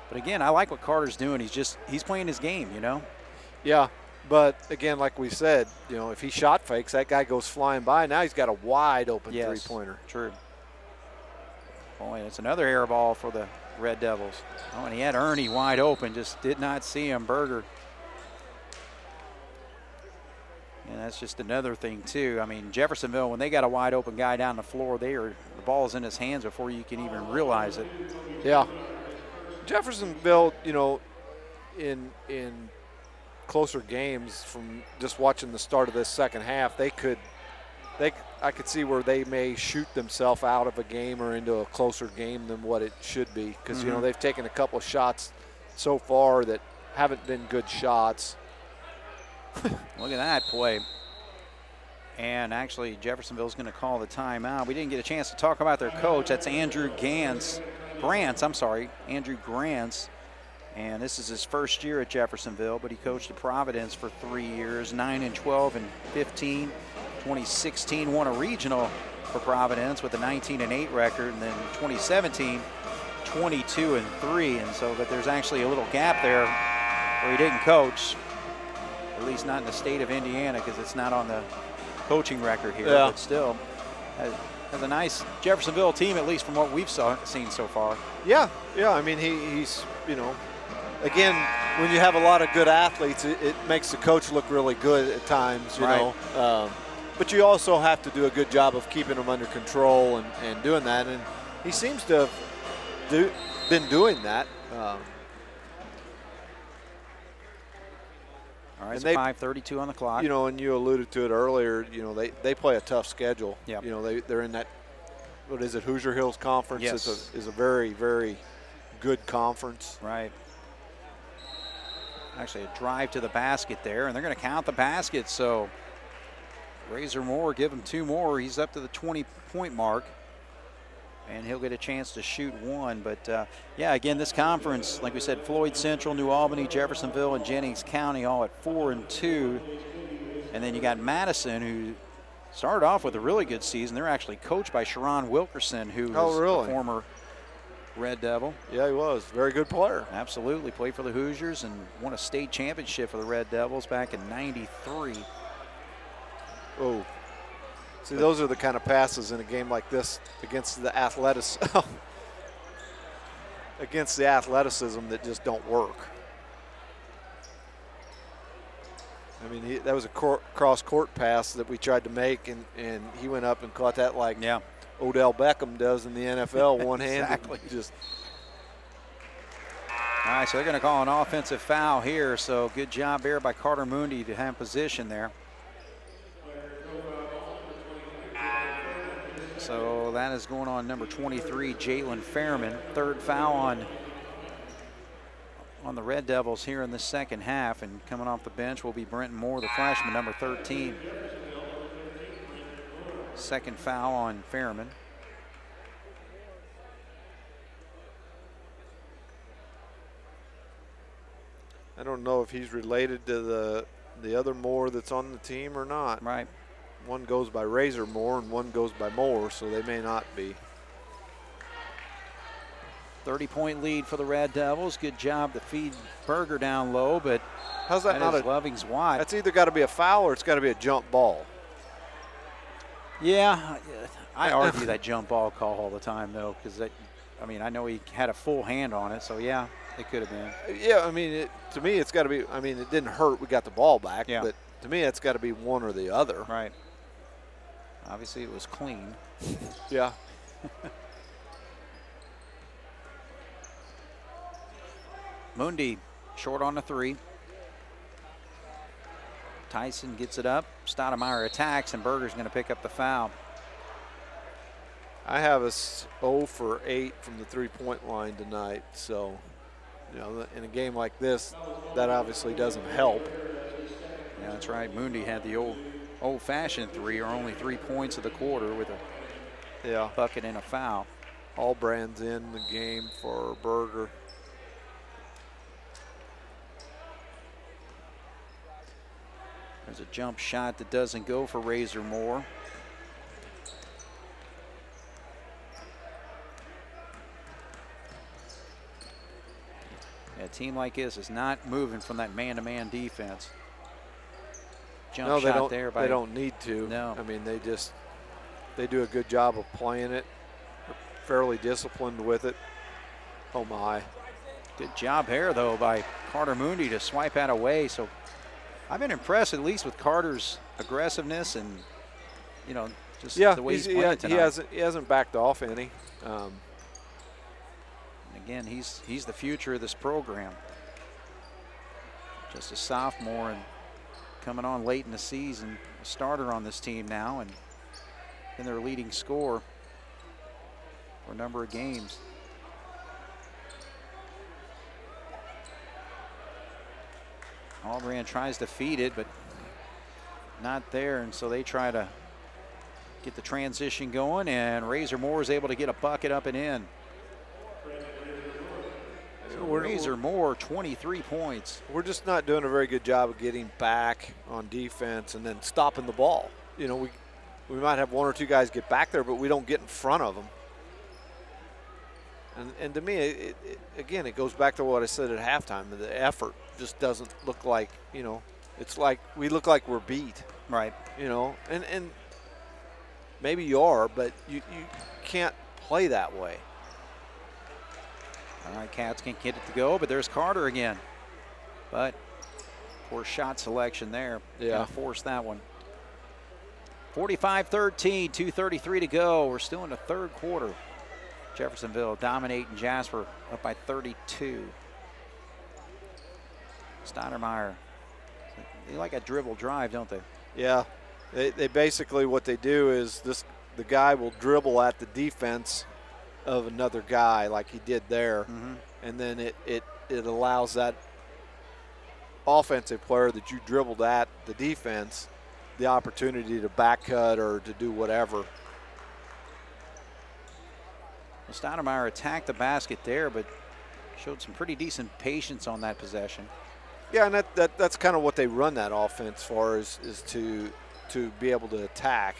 but again, I like what Carter's doing. He's playing his game, you know? Yeah, but again, like we said, you know, if he shot fakes, that guy goes flying by. Now he's got a wide open three-pointer. True. Boy, it's another air ball for the Red Devils. Oh, and he had Ernie wide open, just did not see him, Berger. And that's just another thing, too. I mean, Jeffersonville, when they got a wide open guy down the floor, the ball's in his hands before you can even realize it. Yeah. Jeffersonville, you know, in closer games, from just watching the start of this second half, I could see where they may shoot themselves out of a game or into a closer game than what it should be, because you know, they've taken a couple of shots so far that haven't been good shots. Look at that play. And actually, Jeffersonville's going to call the timeout. We didn't get a chance to talk about their coach. That's Andrew Grants. And this is his first year at Jeffersonville, but he coached at Providence for 3 years, 9-12 and 15. 2016 won a regional for Providence with a 19-8 record, and then 2017, 22-3. And so, but there's actually a little gap there where he didn't coach, at least not in the state of Indiana, because it's not on the coaching record here. Yeah. But still, has a nice Jeffersonville team, at least from what we've seen so far. Yeah. I mean, he's, you know, again, when you have a lot of good athletes, it makes the coach look really good at times, you know. But you also have to do a good job of keeping them under control and doing that. And he seems to have been doing that. All right, so 5:32 on the clock. You know, and you alluded to it earlier, you know, they play a tough schedule. Yep. You know, they're in that, what is it, Hoosier Hills Conference? Yes. It's a very, very good conference. Right. Actually, a drive to the basket there, and they're going to count the basket. So Razor Moore, give him 2 more. He's up to the 20-point mark, and he'll get a chance to shoot 1. But, yeah, again, this conference, like we said, Floyd Central, New Albany, Jeffersonville, and Jennings County all at 4-2. And then you got Madison, who started off with a really good season. They're actually coached by Sharon Wilkerson, who was a former Red Devil. Yeah, he was. Very good player. Absolutely. Played for the Hoosiers and won a state championship for the Red Devils back in '93. Oh. See, those are the kind of passes in a game like this against the athleticism that just don't work. I mean, that was a cross-court pass that we tried to make, and he went up and caught that like Odell Beckham does in the NFL, one-handed. Exactly. Just. All right, so they're going to call an offensive foul here, so good job there by Carter Mooney to have position there. So that is going on number 23, Jalen Fairman. 3rd foul on the Red Devils here in the second half, and coming off the bench will be Brenton Moore, the freshman, number 13. 2nd foul on Fairman. I don't know if he's related to the other Moore that's on the team or not. Right. One goes by Razor Moore and one goes by Moore, so they may not be. 30-point lead for the Red Devils. Good job to feed Berger down low, but how's that not Loving's wide. That's either got to be a foul or it's got to be a jump ball. Yeah, I argue that jump ball call all the time, though, because I mean, I know he had a full hand on it, so yeah, it could have been. Yeah, I mean, to me, it's got to be. I mean, it didn't hurt. We got the ball back, but to me, it's got to be one or the other. Right. Obviously, it was clean. Yeah. Mundi short on the 3. Tyson gets it up. Stoudemire attacks, and Berger's going to pick up the foul. I have us 0 for 8 from the three-point line tonight. So, you know, in a game like this, that obviously doesn't help. Yeah, that's right. Mundi had the old-fashioned 3, or only 3 points of the quarter with a bucket and a foul. Allbrand's in the game for Berger. There's a jump shot that doesn't go for Razor Moore. Yeah, a team like this is not moving from that man-to-man defense. Jump shot there by. They don't need to. No. I mean, they do a good job of playing it. They're fairly disciplined with it. Oh my. Good job here though by Carter Mundi to swipe that away. So I've been impressed at least with Carter's aggressiveness and, you know, just the way he's playing tonight. He hasn't backed off any. And again, he's the future of this program. Just a sophomore and coming on late in the season, a starter on this team now, and their leading scorer for a number of games. Allbrand tries to feed it, but not there, and so they try to get the transition going, and Razor Moore is able to get a bucket up and in. So Razor Moore, 23 points. We're just not doing a very good job of getting back on defense and then stopping the ball. You know, we might have 1 or 2 guys get back there, but we don't get in front of them. And to me, again, it goes back to what I said at halftime. The effort just doesn't look like, you know, it's like we look like we're beat. Right. You know, and maybe you are, but you can't play that way. All right, Cats can't get it to go, but there's Carter again. But poor shot selection there. Yeah. Force that one. 45-13, 2:33 to go. We're still in the third quarter. Jeffersonville dominating Jasper, up by 32. Stoudemire. They like a dribble drive, don't they? Yeah. They basically, what they do is the guy will dribble at the defense of another guy like he did there. Mm-hmm. And then it allows that offensive player that you dribbled at the defense the opportunity to back cut or to do whatever. Well, Stoudemire attacked the basket there, but showed some pretty decent patience on that possession. Yeah, and that's kind of what they run that offense for is to be able to attack.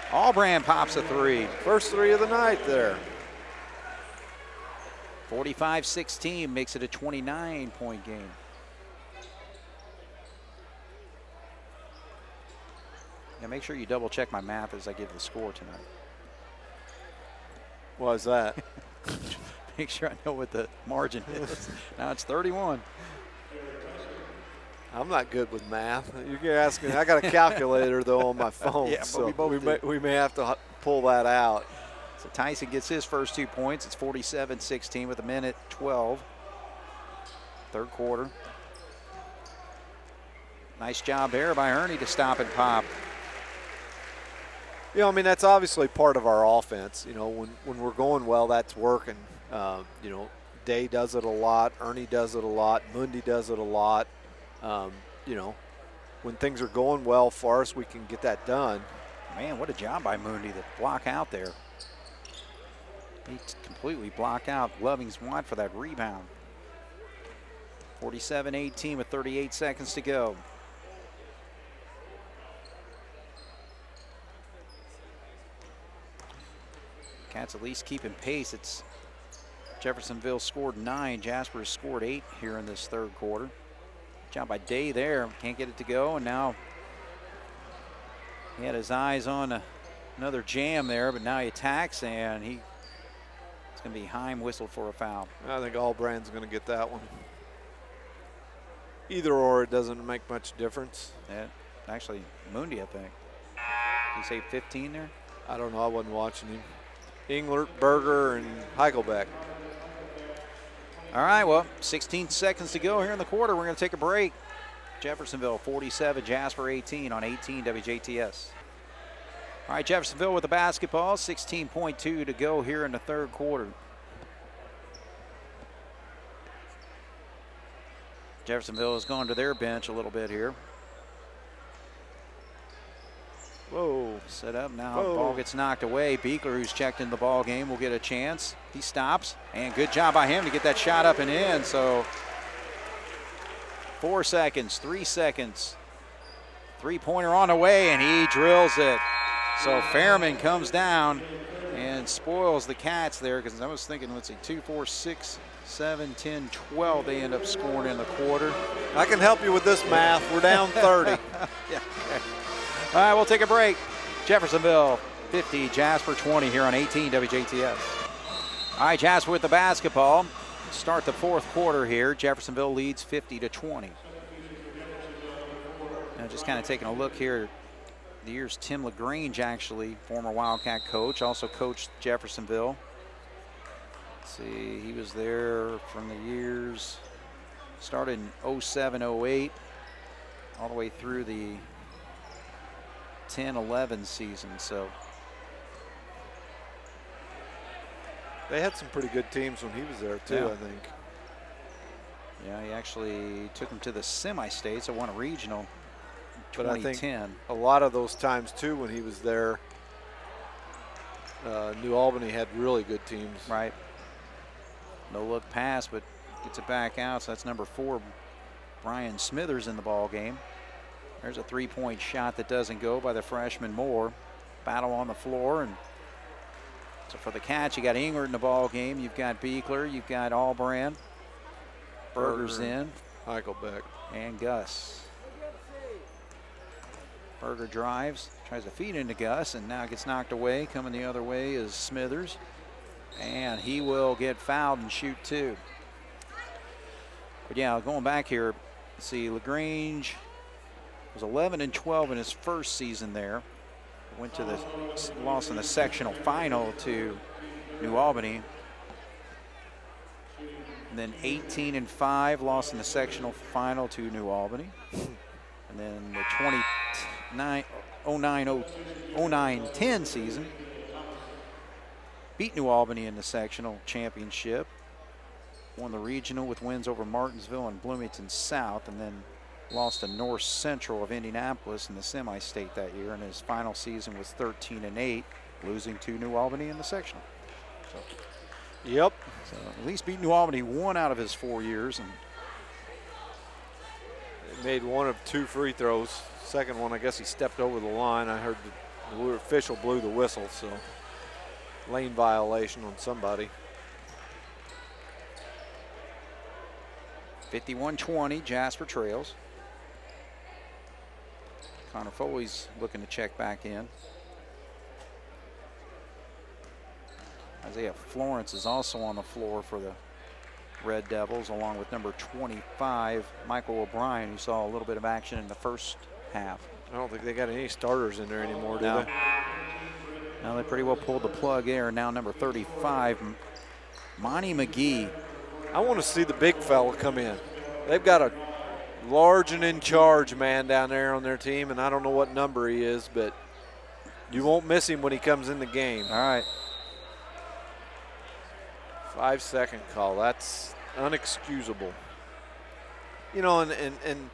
Allbrand pops a 3. First 3 of the night there. 45-16 makes it a 29-point game. Yeah, make sure you double check my math as I give the score tonight. What is that? Make sure I know what the margin is. Now it's 31. I'm not good with math. You're asking. I got a calculator though on my phone, yeah, so we may have to pull that out. So Tyson gets his first 2 points. It's 47-16 with 1:12. Third quarter. Nice job there by Ernie to stop and pop. You know, I mean, that's obviously part of our offense. You know, when we're going well, that's working. You know, Day does it a lot. Ernie does it a lot. Mundi does it a lot. You know, when things are going well for us, we can get that done. Man, what a job by Mundi to block out there. He completely blocked out Loving's Watt for that rebound. 47-18 with 38 seconds to go. Cats at least keeping pace. It's Jeffersonville scored 9. Jasper has scored 8 here in this third quarter. Job by Day there. Can't get it to go, and now he had his eyes on another jam there, but now he attacks, and it's going to be Heim whistled for a foul. I think Allbrand's going to get that one. Either or, it doesn't make much difference. Yeah, actually, Mundi, I think. Did he say 15 there? I don't know. I wasn't watching him. Englert, Berger, and Heichelbeck. All right, well, 16 seconds to go here in the quarter. We're going to take a break. Jeffersonville 47, Jasper 18 on 18 WJTS. All right, Jeffersonville with the basketball, 16.2 to go here in the third quarter. Jeffersonville has gone to their bench a little bit here. Whoa. Set up now. Whoa. The ball gets knocked away. Beekler, who's checked into the ball game, will get a chance. He stops, and good job by him to get that shot up and in. So 4 seconds, 3 seconds. Three-pointer on the way, and he drills it. So Fairman comes down and spoils the Cats there, because I was thinking, let's see, 2, 4, 6, 7, 10, 12. They end up scoring in the quarter. I can help you with this math. We're down 30. Yeah, okay. All right, we'll take a break. Jeffersonville 50, Jasper 20 here on 18 WJTS. All right, Jasper with the basketball. Start the fourth quarter here. Jeffersonville leads 50-20. Now just kind of taking a look here. The year's Tim LaGrange, actually, former Wildcat coach, also coached Jeffersonville. Let's see, he was there from the years, started in 07, 08, all the way through the 10-11 season. So They had some pretty good teams when he was there too, Yeah. I think. Yeah, he actually took them to the semi-states. I won a regional in But I 2010. think a lot of those times too when he was there, New Albany had really good teams. Right. No look pass, but gets it back out. So that's number 4, Brian Smithers, in the ball game. There's a three-point shot that doesn't go by the freshman Moore. Battle on the floor, and so for the Cats, you got Englert in the ball game. You've got Beekler. You've got Allbrand. Berger's in. Heichelbeck. And Gus. Berger drives, tries to feed into Gus, and now gets knocked away. Coming the other way is Smithers. And he will get fouled and shoot 2. But yeah, going back here, see, LaGrange was 11-12 in his first season there. Went to the loss in the sectional final to New Albany. And then 18-5, lost in the sectional final to New Albany. And then the 09-10 season, beat New Albany in the sectional championship. Won the regional with wins over Martinsville and Bloomington South, and then lost to North Central of Indianapolis in the semi-state that year. And his final season was 13-8, losing to New Albany in the sectional. Yep. So at least beat New Albany 1 out of his 4 years. And He made 1 of 2 free throws. Second one, I guess he stepped over the line. I heard the official blew the whistle, so lane violation on somebody. 51-20, Jasper trails. Connor Foley's looking to check back in. Isaiah Florence is also on the floor for the Red Devils, along with number 25, Michael O'Brien, who saw a little bit of action in the first half. I don't think they got any starters in there anymore, do No. they? Now they pretty well pulled the plug there. Now number 35, Monty McGee. I want to see the big fella come in. They've got a large and in charge man down there on their team, and I don't know what number he is, but you won't miss him when he comes in the game. All right. 5-second call. That's unexcusable. You know, and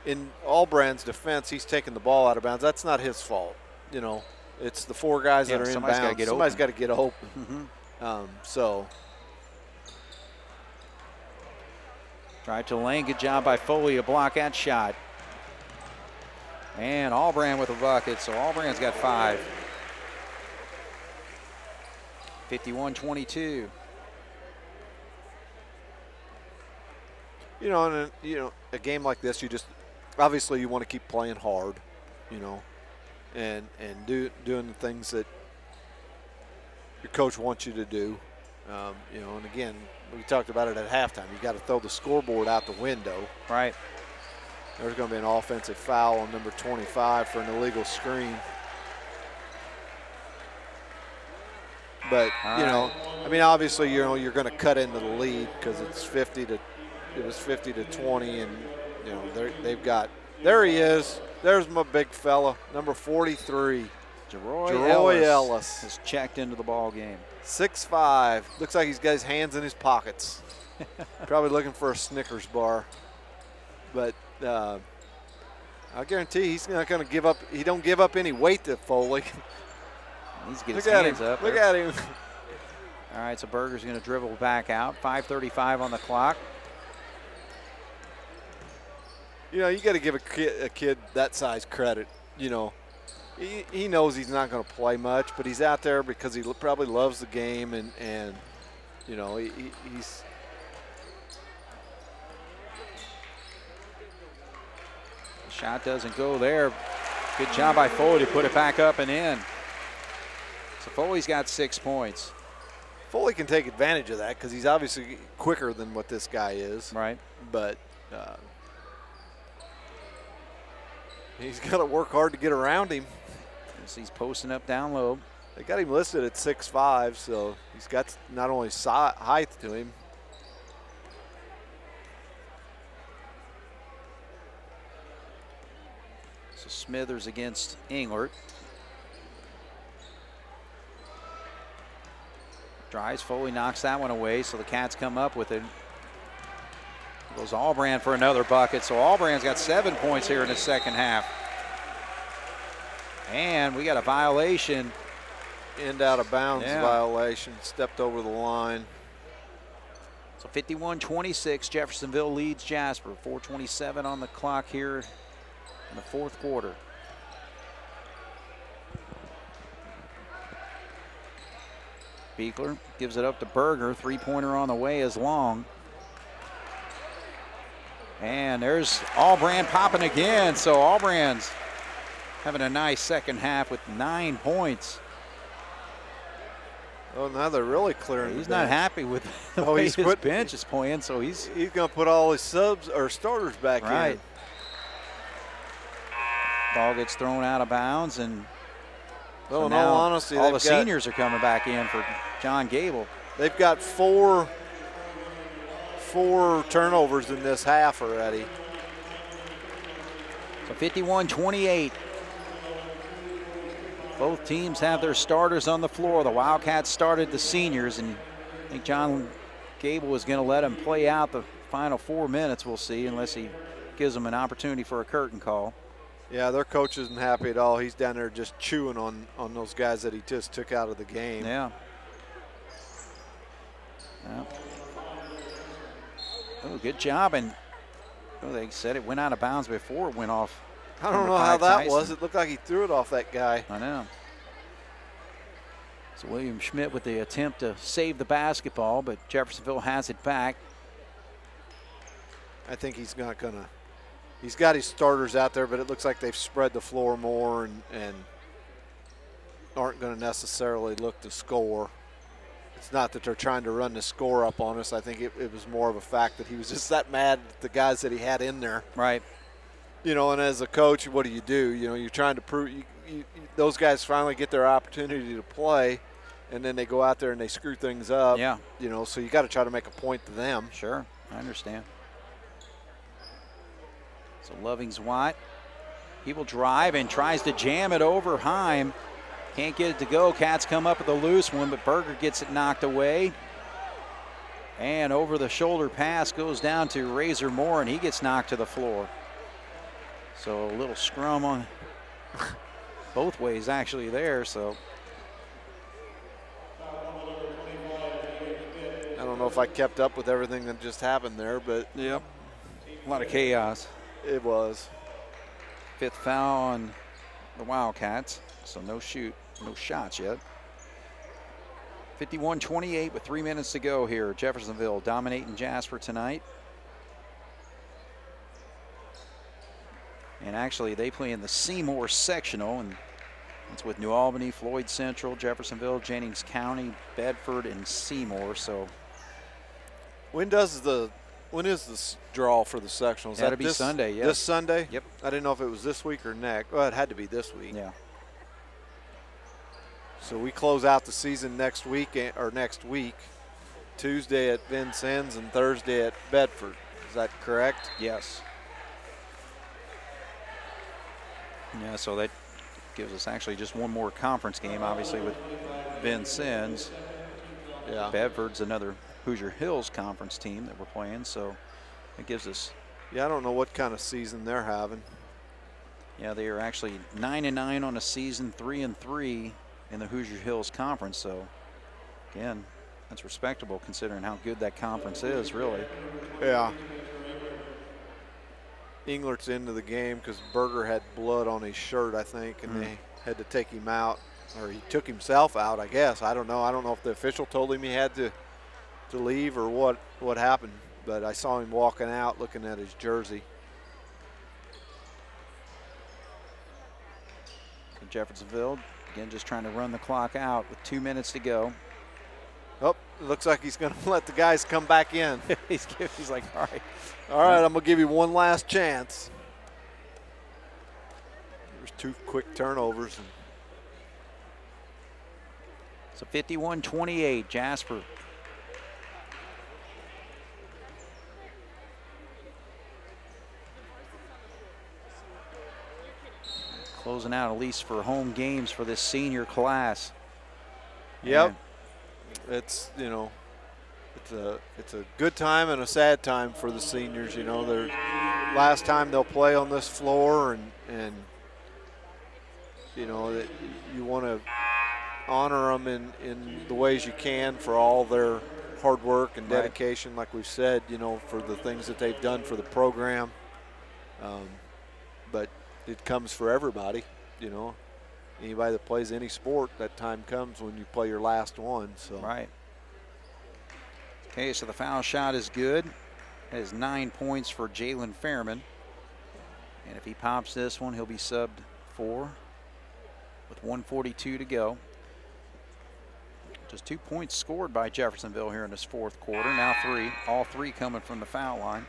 in Allbrand's defense, he's taking the ball out of bounds. That's not his fault. You know, it's the 4 guys that are in somebody's bounds. gotta get Somebody's open. got to get open. Mm-hmm. So Tried to lane. Good job by Foley to block that shot. And Allbrand with a bucket, so Allbrand's got 5. 51-22. you know, and you know, a game like this, you just obviously you want to keep playing hard, you know, and doing the things that your coach wants you to do. You know, and again, we talked about it at halftime. You got to throw the scoreboard out the window. Right. There's going to be an offensive foul on number 25 for an illegal screen. But, All you know, right. I mean, obviously, you know, you're going to cut into the lead because it was 50 to 20, and, you know, they've got, there he is. There's my big fella, number 43. Jeroy Ellis has checked into the ball game. 6'5". Looks like he's got his hands in his pockets. Probably looking for a Snickers bar. But I guarantee he's not going to give up. He don't give up any weight to Foley. He's getting his hands up. Look at him. All right, so Berger's going to dribble back out. 5:35 on the clock. You know, you got to give a kid that size credit. You know, he knows he's not going to play much, but he's out there because he probably loves the game, and you know, he's. The shot doesn't go there. Good job by Foley to put it back up and in. So Foley's got 6 points. Foley can take advantage of that because he's obviously quicker than what this guy is. Right. But he's got to work hard to get around him. As he's posting up down low. They got him listed at 6'5", so he's got not only height to him. So Smithers against Englert. Drives, Foley knocks that one away, so the Cats come up with it. Goes Albrand for another bucket, so Albrand's got 7 points here in the second half. And we got a violation. End out of bounds Yeah. violation, stepped over the line. So 51-26, Jeffersonville leads Jasper. 4:27 on the clock here in the fourth quarter. Beekler gives it up to Berger. Three-pointer on the way is long. And there's Albrand popping again. So Albrand's having a nice second half with 9 points. Oh, now they're really clearing. He's the not bench. happy with the way he's his bench is playing, so he's going to put all his subs or starters back right. in. Ball gets thrown out of bounds, and Well, so in now all honesty, all the seniors are coming back in for John Gable. They've got four turnovers in this half already. So 51-28. Both teams have their starters on the floor. The Wildcats started the seniors, and I think John Gable is going to let him play out the final 4 minutes. We'll see, unless he gives them an opportunity for a curtain call. Yeah, their coach isn't happy at all. He's down there just chewing on those guys that he just took out of the game. Yeah. Oh, good job. And they said it went out of bounds before it went off. I don't know how that was. It looked like he threw it off that guy. I know. So William Schmidt with the attempt to save the basketball, but Jeffersonville has it back. I think he's not going to. He's got his starters out there, but it looks like they've spread the floor more and aren't going to necessarily look to score. It's not that they're trying to run the score up on us. I think it was more of a fact that he was just that mad at the guys that he had in there. Right. You know, and as a coach, what do? You know, you're trying to prove those guys finally get their opportunity to play, and then they go out there and they screw things up. Yeah. You know, so you got to try to make a point to them. Sure, I understand. So Lovings Watt, he will drive and tries to jam it over Heim. Can't get it to go. Cats come up with a loose one, but Berger gets it knocked away. And over the shoulder pass goes down to Razor Moore, and he gets knocked to the floor. So a little scrum on both ways actually there. So I don't know if I kept up with everything that just happened there, but yep, a lot of chaos. It was. Fifth foul on the Wildcats, so no shots yet. 51-28 with 3 minutes to go here. Jeffersonville dominating Jasper tonight. And actually, they play in the Seymour sectional, and it's with New Albany, Floyd Central, Jeffersonville, Jennings County, Bedford, and Seymour. So when is this draw for the sectionals? That'll be Sunday, yeah. This Sunday? Yep. I didn't know if it was this week or next. Well, it had to be this week. yeah. So we close out the season next week, Tuesday at Vincennes and Thursday at Bedford. Is that correct? Yes. Yeah, so that gives us actually just one more conference game, obviously, with Vincennes. Yeah. Bedford's another Hoosier Hills conference team that we're playing, so it gives us. Yeah, I don't know what kind of season they're having. Yeah, they are actually 9-9 on a season, 3-3 in the Hoosier Hills Conference. So, again, that's respectable considering how good that conference is, really. Yeah. Englert's into the game because Berger had blood on his shirt, I think, and they had to take him out, or he took himself out, I guess. I don't know. I don't know if the official told him he had to leave or what happened, but I saw him walking out looking at his jersey. Jeffersonville, again, just trying to run the clock out with 2 minutes to go. Oh, it looks like he's going to let the guys come back in. he's like, all right. All right, I'm going to give you one last chance. There's 2 quick turnovers. So 51-28, Jasper. Closing out at least for home games for this senior class. Yep. It's, you know, it's a good time and a sad time for the seniors. You know, they're last time they'll play on this floor, and you know that you want to honor them in the ways you can for all their hard work and dedication, like we've said, you know, for the things that they've done for the program. But it comes for everybody, you know. Anybody that plays any sport, that time comes when you play your last one. So. Right. Okay, so the foul shot is good. That is 9 points for Jalen Fairman. And if he pops this one, he'll be subbed 4 with 1:42 to go. Just 2 points scored by Jeffersonville here in this fourth quarter. Now 3, all 3 coming from the foul line.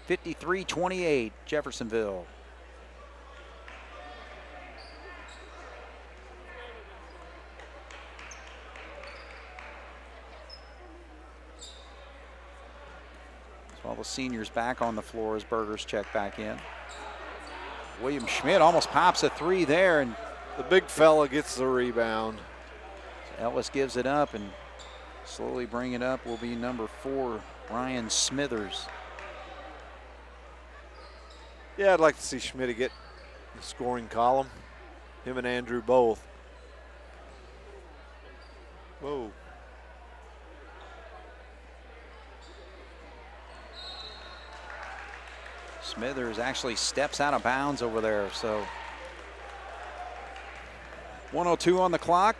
53-28, Jeffersonville. So all the seniors back on the floor as Berger's check back in. William Schmidt almost pops a 3 there, and the big fella gets the rebound. Ellis gives it up, and slowly bring it up will be number 4, Ryan Smithers. Yeah, I'd like to see Schmidt get the scoring column. Him and Andrew both. Whoa. Smithers actually steps out of bounds over there, so 1:02 on the clock.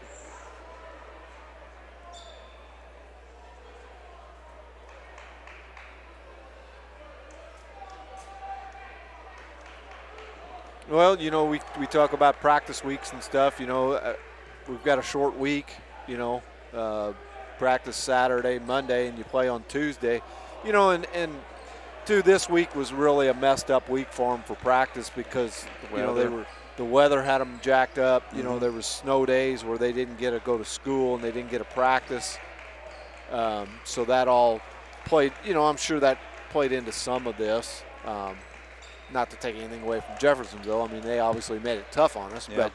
Well, you know, we talk about practice weeks and stuff. You know, we've got a short week, you know, practice Saturday, Monday, and you play on Tuesday. You know, and this week was really a messed up week for them for practice because, you know, the weather had them jacked up. You know, there was snow days where they didn't get to go to school and they didn't get a practice. So that all played, you know, I'm sure that played into some of this. Not to take anything away from Jeffersonville. I mean, they obviously made it tough on us, but,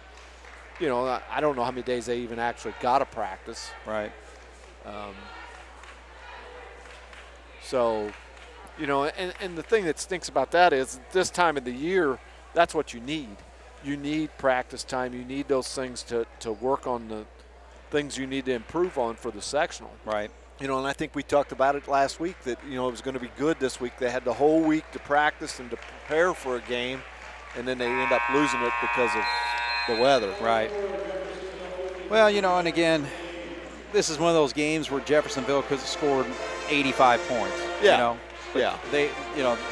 you know, I don't know how many days they even actually got a practice. Right. So, you know, and the thing that stinks about that is this time of the year, that's what you need. You need practice time. You need those things to work on the things you need to improve on for the sectional. Right. You know, and I think we talked about it last week that, you know, it was going to be good this week. They had the whole week to practice and to prepare for a game, and then they end up losing it because of the weather. Right. Well, you know, and again, this is one of those games where Jeffersonville could have scored 85 points. Yeah. You know? Yeah.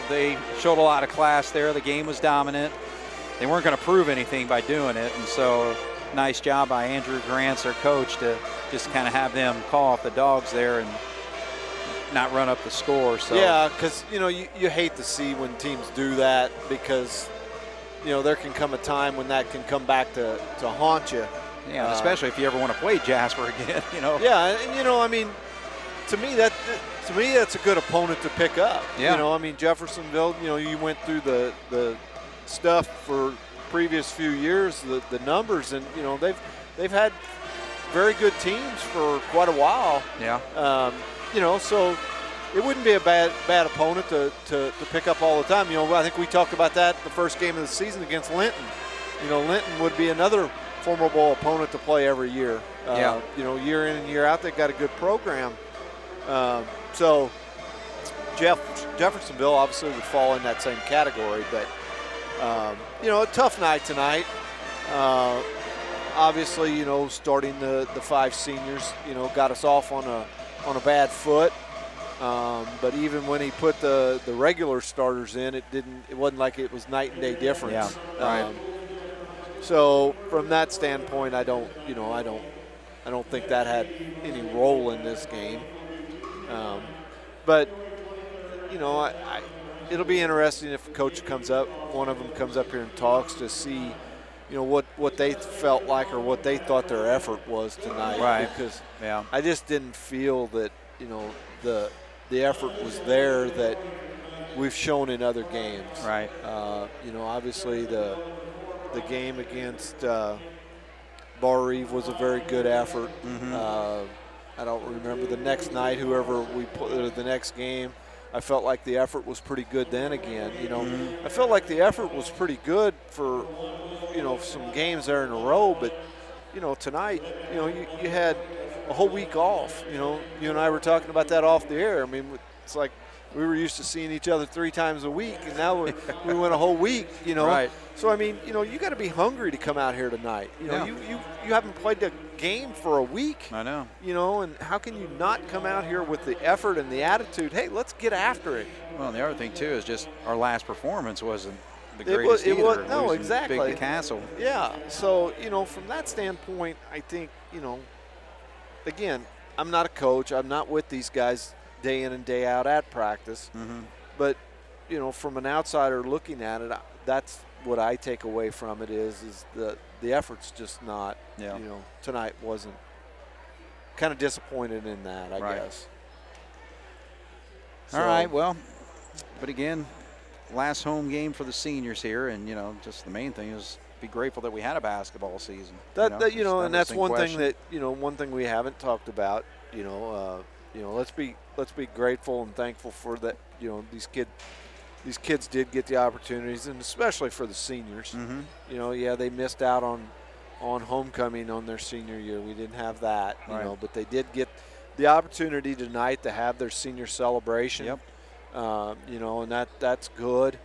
They showed a lot of class there. The game was dominant. They weren't going to prove anything by doing it, and so nice job by Andrew Grants, their coach, to just kind of have them call off the dogs there and not run up the score. So yeah, because, you know, you hate to see when teams do that because, there can come a time when that can come back to haunt you. Yeah, and especially if you ever want to play Jasper again, Yeah, and I mean, to me that's a good opponent to pick up. Yeah. Jeffersonville, you went through the stuff for previous few years, the numbers, and they've had very good teams for quite a while. Yeah. So it wouldn't be a bad opponent to pick up all the time. I think we talked about that the first game of the season against Linton. Linton would be another formidable opponent to play every year. Year in and year out, they've got a good program. So Jeffersonville obviously would fall in that same category, but a tough night tonight. Obviously, starting the 5 seniors, got us off on a bad foot. But even when he put the regular starters in, it wasn't like it was night and day difference. Yeah. Right. So from that standpoint, I don't think that had any role in this game. But it'll be interesting if a coach one of them comes up here and talks to see, what they felt like or what they thought their effort was tonight. Right. Because I just didn't feel that the effort was there that we've shown in other games. Right. Obviously the game against Bar Eve was a very good effort. Mm-hmm. I don't remember the next night, whoever we put the next game. I felt like the effort was pretty good then again. Mm-hmm. I felt like the effort was pretty good for, some games there in a row. But, tonight, you had a whole week off. You and I were talking about that off the air. I mean, it's like we were used to seeing each other 3 times a week, and now we went a whole week, Right. So, I mean, you got to be hungry to come out here tonight. You haven't played a game for a week. I know. And how can you not come out here with the effort and the attitude, hey, let's get after it. Well, and the other thing, too, is just our last performance wasn't the greatest either. No, exactly. Big Castle. Yeah. So, from that standpoint, I think, again, I'm not a coach. I'm not with these guys day in and day out at practice. Mm-hmm. But, from an outsider looking at it, that's what I take away from it is the effort's just not, tonight wasn't. Kind of disappointed in that, I guess. All right, well, but again, last home game for the seniors here, and, just the main thing is be grateful that we had a basketball season. And that's one thing that, one thing we haven't talked about, let's be grateful and thankful for that, these kids did get the opportunities, and especially for the seniors. Mm-hmm. They missed out on homecoming on their senior year. We didn't have that, but they did get the opportunity tonight to have their senior celebration. Yep. And that's good.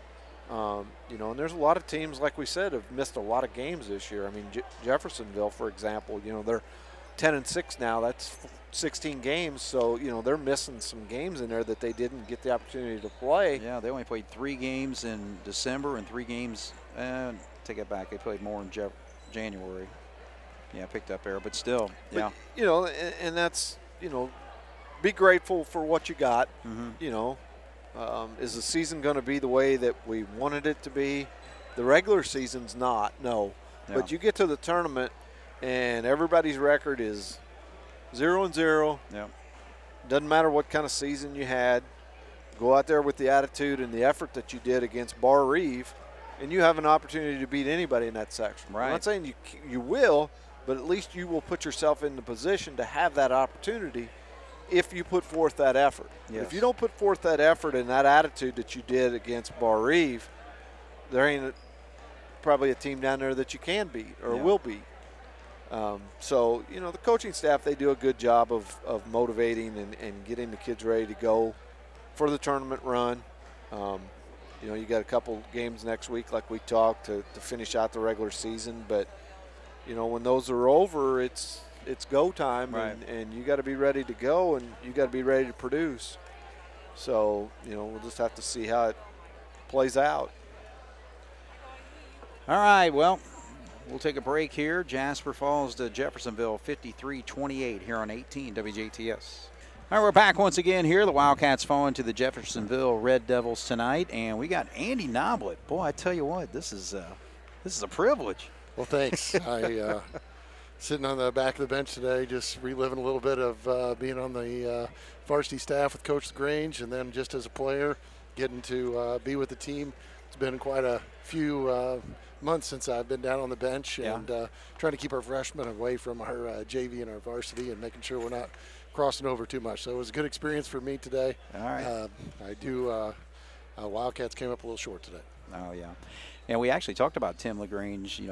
And there's a lot of teams, like we said, have missed a lot of games this year. I mean, Jeffersonville, for example, they're 10-6 now. That's 16 games, so they're missing some games in there that they didn't get the opportunity to play. Yeah, they only played 3 games in December and 3 games. Take it back, they played more in January. Yeah, picked up there, but still, yeah. But, and that's be grateful for what you got. Mm-hmm. Is the season going to be the way that we wanted it to be? The regular season's not, no. Yeah. But you get to the tournament, and everybody's record is 0-0. Yeah. Doesn't matter what kind of season you had. Go out there with the attitude and the effort that you did against Bar Eve, and you have an opportunity to beat anybody in that section. Right. I'm not saying you will, but at least you will put yourself in the position to have that opportunity if you put forth that effort. Yes. If you don't put forth that effort and that attitude that you did against Bar Eve, there ain't probably a team down there that you can beat or will beat. So, the coaching staff, they do a good job of motivating and getting the kids ready to go for the tournament run. You got a couple games next week, like we talked, to finish out the regular season. But, when those are over, it's go time, right. and you got to be ready to go, and you got to be ready to produce. So, we'll just have to see how it plays out. All right, well, we'll take a break here. Jasper falls to Jeffersonville 53-28 here on 18 WJTS. All right, we're back once again here. The Wildcats falling to the Jeffersonville Red Devils tonight, and we got Andy Noblet. Boy, I tell you what, this is This is a privilege. Well, thanks. I sitting on the back of the bench today, just reliving a little bit of being on the varsity staff with Coach LaGrange, and then just as a player, getting to be with the team. It's been quite a few months since I've been down on the bench, and trying to keep our freshmen away from our JV and our varsity, and making sure we're not crossing over too much. So it was a good experience for me today. All right. Wildcats came up a little short today. Oh, yeah. And we actually talked about Tim LaGrange,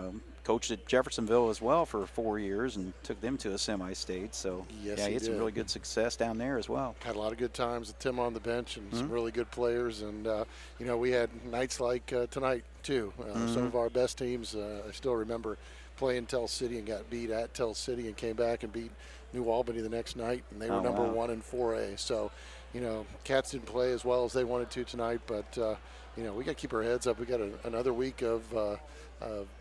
coached at Jeffersonville as well for 4 years and took them to a semi-state. So, yes, he had some really good success down there as well. Had a lot of good times with Tim on the bench and some really good players. And, we had nights like tonight, too. Some of our best teams, I still remember playing Tell City and got beat at Tell City and came back and beat New Albany the next night, and they were number 1 in 4A. So, Cats didn't play as well as they wanted to tonight, but, we got to keep our heads up. We got another week of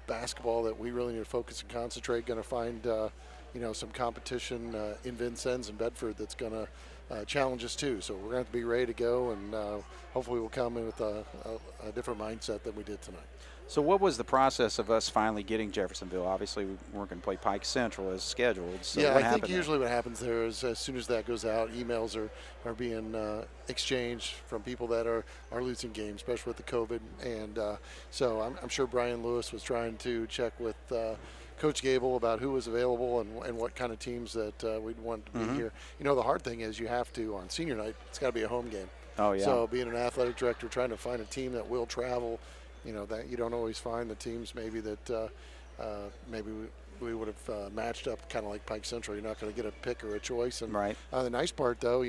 basketball that we really need to focus and concentrate. Going to find, some competition in Vincennes and Bedford that's going to challenge us too. So we're going to have to be ready to go, and hopefully we'll come in with a different mindset than we did tonight. So what was the process of us finally getting Jeffersonville? Obviously, we weren't going to play Pike Central as scheduled. So yeah, what I think happened usually what happens there is as soon as that goes out, emails are being exchanged from people that are losing games, especially with the COVID. And so I'm sure Brian Lewis was trying to check with Coach Gable about who was available and what kind of teams that we'd want to be here. The hard thing is you have to, on senior night, it's got to be a home game. Oh, yeah. So being an athletic director, trying to find a team that will travel, that you don't always find the teams maybe that maybe we would have matched up kind of like Pike Central. You're not going to get a pick or a choice. And right. The nice part, though,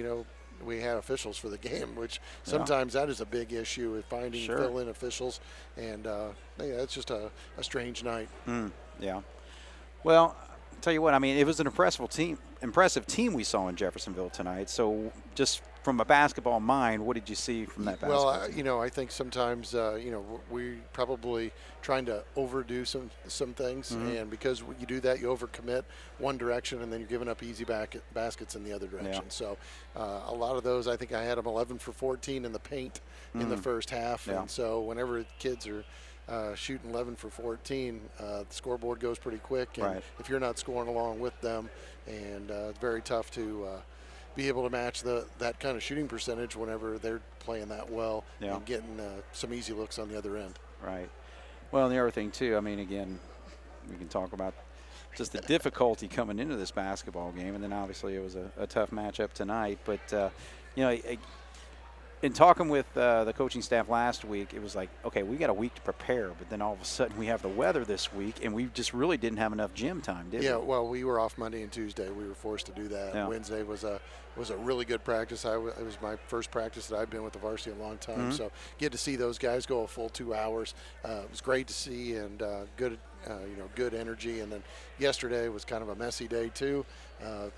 we had officials for the game, which sometimes that is a big issue with finding fill-in officials. And, it's just a strange night. Yeah. Well, I'll tell you what, it was an impressive team we saw in Jeffersonville tonight. So just from a basketball mind, what did you see from that basketball team? I think sometimes, we probably trying to overdo some things. And because you do that, you overcommit one direction, and then you're giving up easy baskets in the other direction. So a lot of those, I think I had them 11 for 14 in the paint in the first half. And so whenever kids are shooting 11 for 14, the scoreboard goes pretty quick. And if you're not scoring along with them, and it's very tough to be able to match that kind of shooting percentage whenever they're playing that well and getting some easy looks on the other end. Right. Well, and the other thing, too, again, we can talk about just the difficulty coming into this basketball game, and then obviously it was a tough matchup tonight. But, in talking with the coaching staff last week, it was like, okay, we got a week to prepare, but then all of a sudden we have the weather this week, and we just really didn't have enough gym time, did we? Yeah, well, we were off Monday and Tuesday. We were forced to do that. Yeah. Wednesday was a really good practice. It was my first practice that I've been with the varsity a long time, so get to see those guys go a full 2 hours. It was great to see, and good energy. And then yesterday was kind of a messy day too.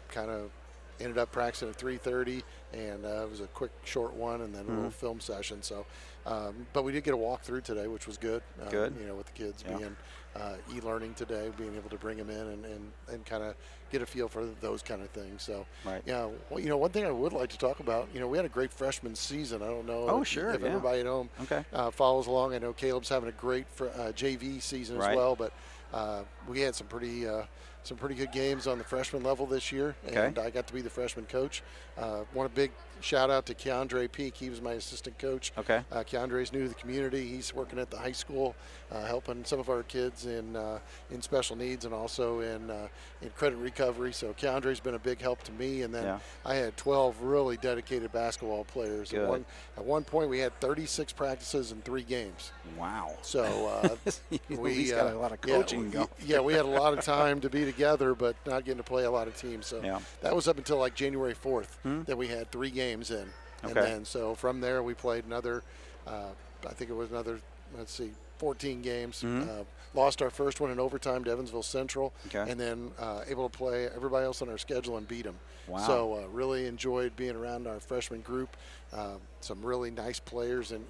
Kind of ended up practicing at 3:30, and it was a quick, short one, and then a little film session. So, but we did get a walkthrough today, which was good. Good. With the kids being e-learning today, being able to bring them in and kind of get a feel for those kind of things. So, one thing I would like to talk about, we had a great freshman season. I don't know if everybody at home follows along. I know Caleb's having a great JV season as well, but we had some pretty good games on the freshman level this year, and I got to be the freshman coach. Want a big shout out to Keandre Peak. He was my assistant coach. Keandre's new to the community. He's working at the high school, helping some of our kids in special needs and also in credit recovery. So Keandre's been a big help to me. And then I had 12 really dedicated basketball players. At one point, we had 36 practices and 3 games. Wow. So we got a lot of coaching going. We had a lot of time to be together, but not getting to play a lot of teams. So that was up until like January 4th that we had 3 games in. And then so from there we played another, I think it was another, 14 games. Lost our first one in overtime to Evansville Central, and then able to play everybody else on our schedule and beat them. Wow. So really enjoyed being around our freshman group. Some really nice players, and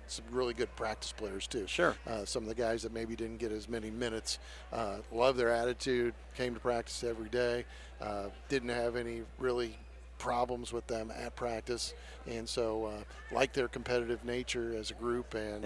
some really good practice players too. Sure. Some of the guys that maybe didn't get as many minutes, love their attitude, came to practice every day, didn't have any really problems with them at practice, and so like their competitive nature as a group, and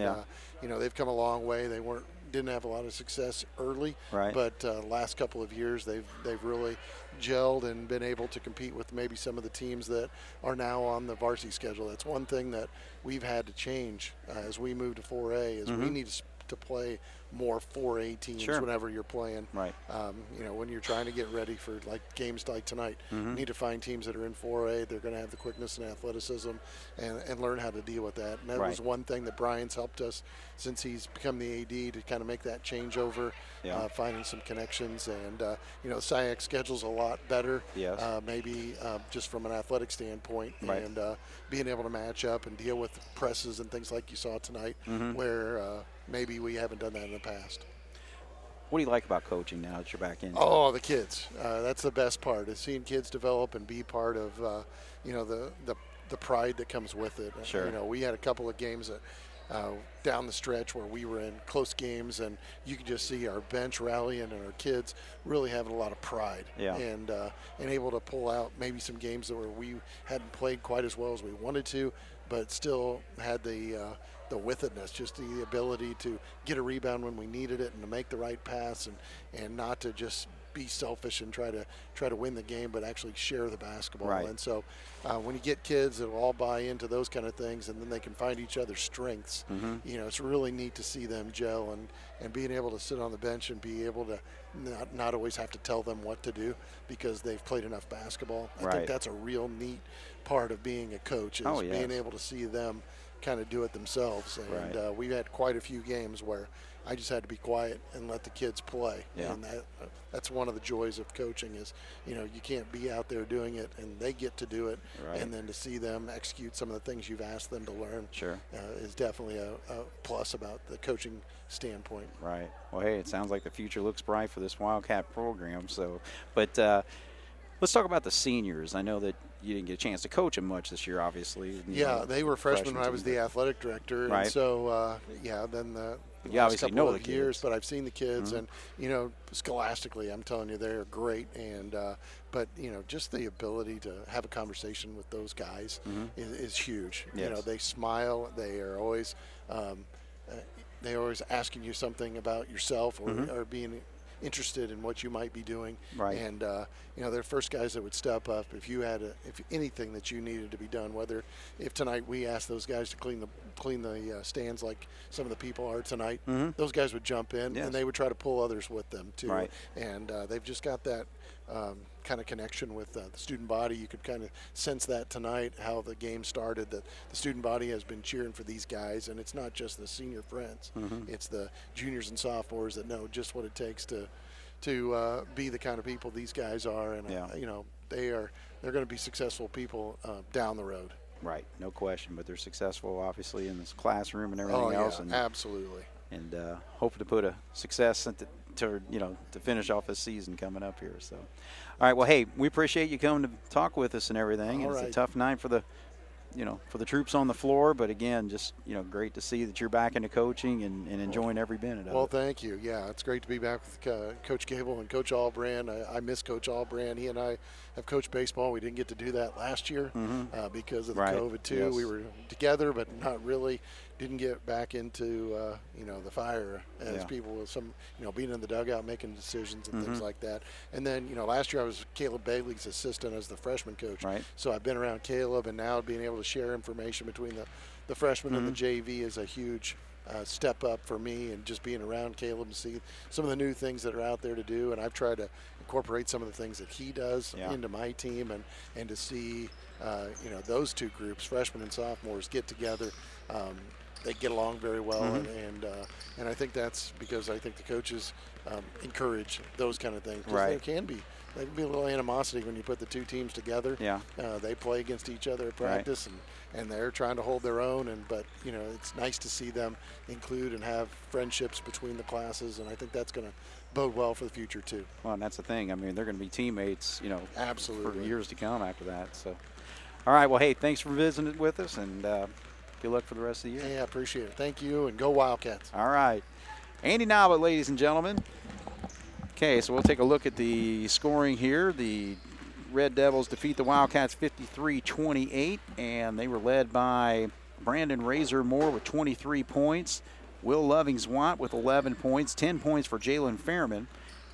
they've come a long way. They weren't didn't have a lot of success early, right. but last couple of years they've really gelled and been able to compete with maybe some of the teams that are now on the varsity schedule. That's one thing that we've had to change as we move to 4A is we need to play more 4A teams whenever you're playing. Right. When you're trying to get ready for like games like tonight, you need to find teams that are in 4A. They're going to have the quickness and athleticism and learn how to deal with that. And that was one thing that Brian's helped us since he's become the AD to kind of make that changeover, finding some connections. And, SIAC schedule's a lot better, maybe just from an athletic standpoint, and being able to match up and deal with presses and things like you saw tonight where maybe we haven't done that in the past. What do you like about coaching now that you're back in? Oh, the kids. That's the best part, is seeing kids develop and be part of, the pride that comes with it. Sure. We had a couple of games that, down the stretch where we were in close games, and you could just see our bench rallying and our kids really having a lot of pride and able to pull out maybe some games where we hadn't played quite as well as we wanted to, but still had the with-itness, just the ability to get a rebound when we needed it and to make the right pass and not to just be selfish and try to win the game, but actually share the basketball. Right. And so when you get kids that will all buy into those kind of things, and then they can find each other's strengths, it's really neat to see them gel and being able to sit on the bench and be able to not always have to tell them what to do because they've played enough basketball. I think that's a real neat part of being a coach, is being able to see them kind of do it themselves. And we've had quite a few games where I just had to be quiet and let the kids play. And that's one of the joys of coaching is, you can't be out there doing it and they get to do it. And then to see them execute some of the things you've asked them to learn is definitely a plus about the coaching standpoint. Right. Well, hey, it sounds like the future looks bright for this Wildcat program. So, but let's talk about the seniors. I know that you didn't get a chance to coach them much this year, obviously. They were freshmen when I was the athletic director. And so, then the last couple of years, but I've seen the kids, and, scholastically, I'm telling you, they're great. And, but, just the ability to have a conversation with those guys is huge. They smile. They are always asking you something about yourself or being interested in what you might be doing. And they're first guys that would step up if anything that you needed to be done, whether if tonight we asked those guys to clean the stands like some of the people are tonight, those guys would jump in and they would try to pull others with them too. And they've just got that kind of connection with the student body. You could kind of sense that tonight, how the game started, that the student body has been cheering for these guys, and it's not just the senior friends, it's the juniors and sophomores that know just what it takes to be the kind of people these guys are, and they're going to be successful people down the road. Right, no question, but they're successful obviously in this classroom and everything else. And absolutely. And hope to put a success to finish off this season coming up here. So, all right. Well, hey, we appreciate you coming to talk with us and everything. It's a tough night for the troops on the floor, but again, just great to see that you're back into coaching and enjoying every minute of it. Well, thank you. Yeah, it's great to be back with Coach Gable and Coach Allbrand. I miss Coach Allbrand. He and I have coached baseball. We didn't get to do that last year because of the COVID too. Yes. We were together, but not really. Didn't get back into the fire as people with some being in the dugout making decisions and things like that. And then last year I was Caleb Bailey's assistant as the freshman coach. So I've been around Caleb, and now being able to share information between the freshmen and the JV is a huge step up for me, and just being around Caleb and see some of the new things that are out there to do. And I've tried to incorporate some of the things that he does into my team, and to see those two groups, freshmen and sophomores, get together. They get along very well, and I think that's because I think the coaches encourage those kind of things. There can be a little animosity when you put the two teams together. They play against each other at practice, and they're trying to hold their own. But it's nice to see them include and have friendships between the classes, and I think that's going to bode well for the future too. Well, and that's the thing. I mean, they're going to be teammates, absolutely, for years to come after that. So, all right. Well, hey, thanks for visiting with us, and good luck for the rest of the year. Yeah, appreciate it. Thank you, and go Wildcats. All right. Andy Naba, ladies and gentlemen. Okay, so we'll take a look at the scoring here. The Red Devils defeat the Wildcats 53-28, and they were led by Brandon Razor Moore with 23 points. Will Lovings-Watt with 11 points, 10 points for Jalen Fairman,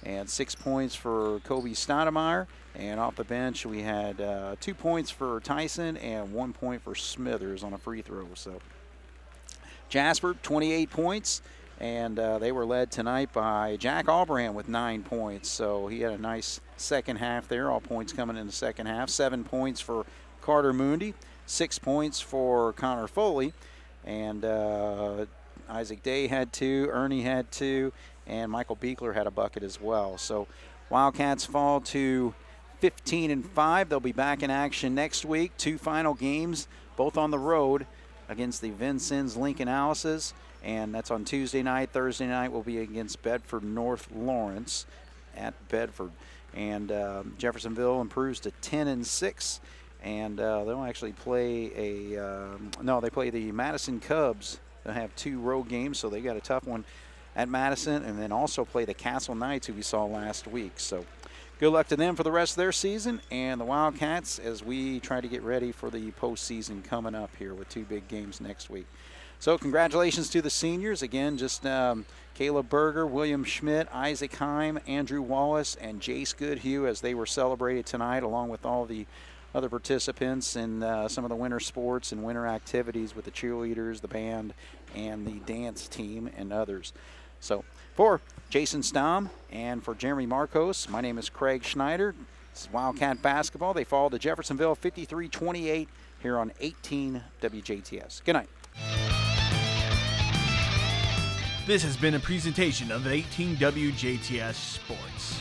and 6 points for Kobe Stoudemire. And off the bench, we had 2 points for Tyson and 1 point for Smithers on a free throw. So Jasper, 28 points, and they were led tonight by Jack Albrand with 9 points. So he had a nice second half there, all points coming in the second half. 7 points for Carter Moondy, 6 points for Connor Foley, and Isaac Day had 2, Ernie had 2, and Michael Beekler had a bucket as well. So Wildcats fall to 15-5. They'll be back in action next week. 2 final games, both on the road against the Vincennes Lincoln Alice's, and that's on Tuesday night. Thursday night will be against Bedford North Lawrence at Bedford. And Jeffersonville improves to 10-6, and they'll actually play they play the Madison Cubs. They'll have 2 road games, so they got a tough one at Madison, and then also play the Castle Knights, who we saw last week. So good luck to them for the rest of their season, and the Wildcats as we try to get ready for the postseason coming up here with 2 big games next week. So congratulations to the seniors. Again, just Caleb Berger, William Schmidt, Isaac Heim, Andrew Wallace, and Jace Goodhue as they were celebrated tonight, along with all the other participants in some of the winter sports and winter activities with the cheerleaders, the band, and the dance team, and others. So for Jason Stamm and for Jeremy Markos, my name is Craig Schneider. This is Wildcat Basketball. They fall to Jeffersonville 53-28 here on 18 WJTS. Good night. This has been a presentation of 18 WJTS Sports.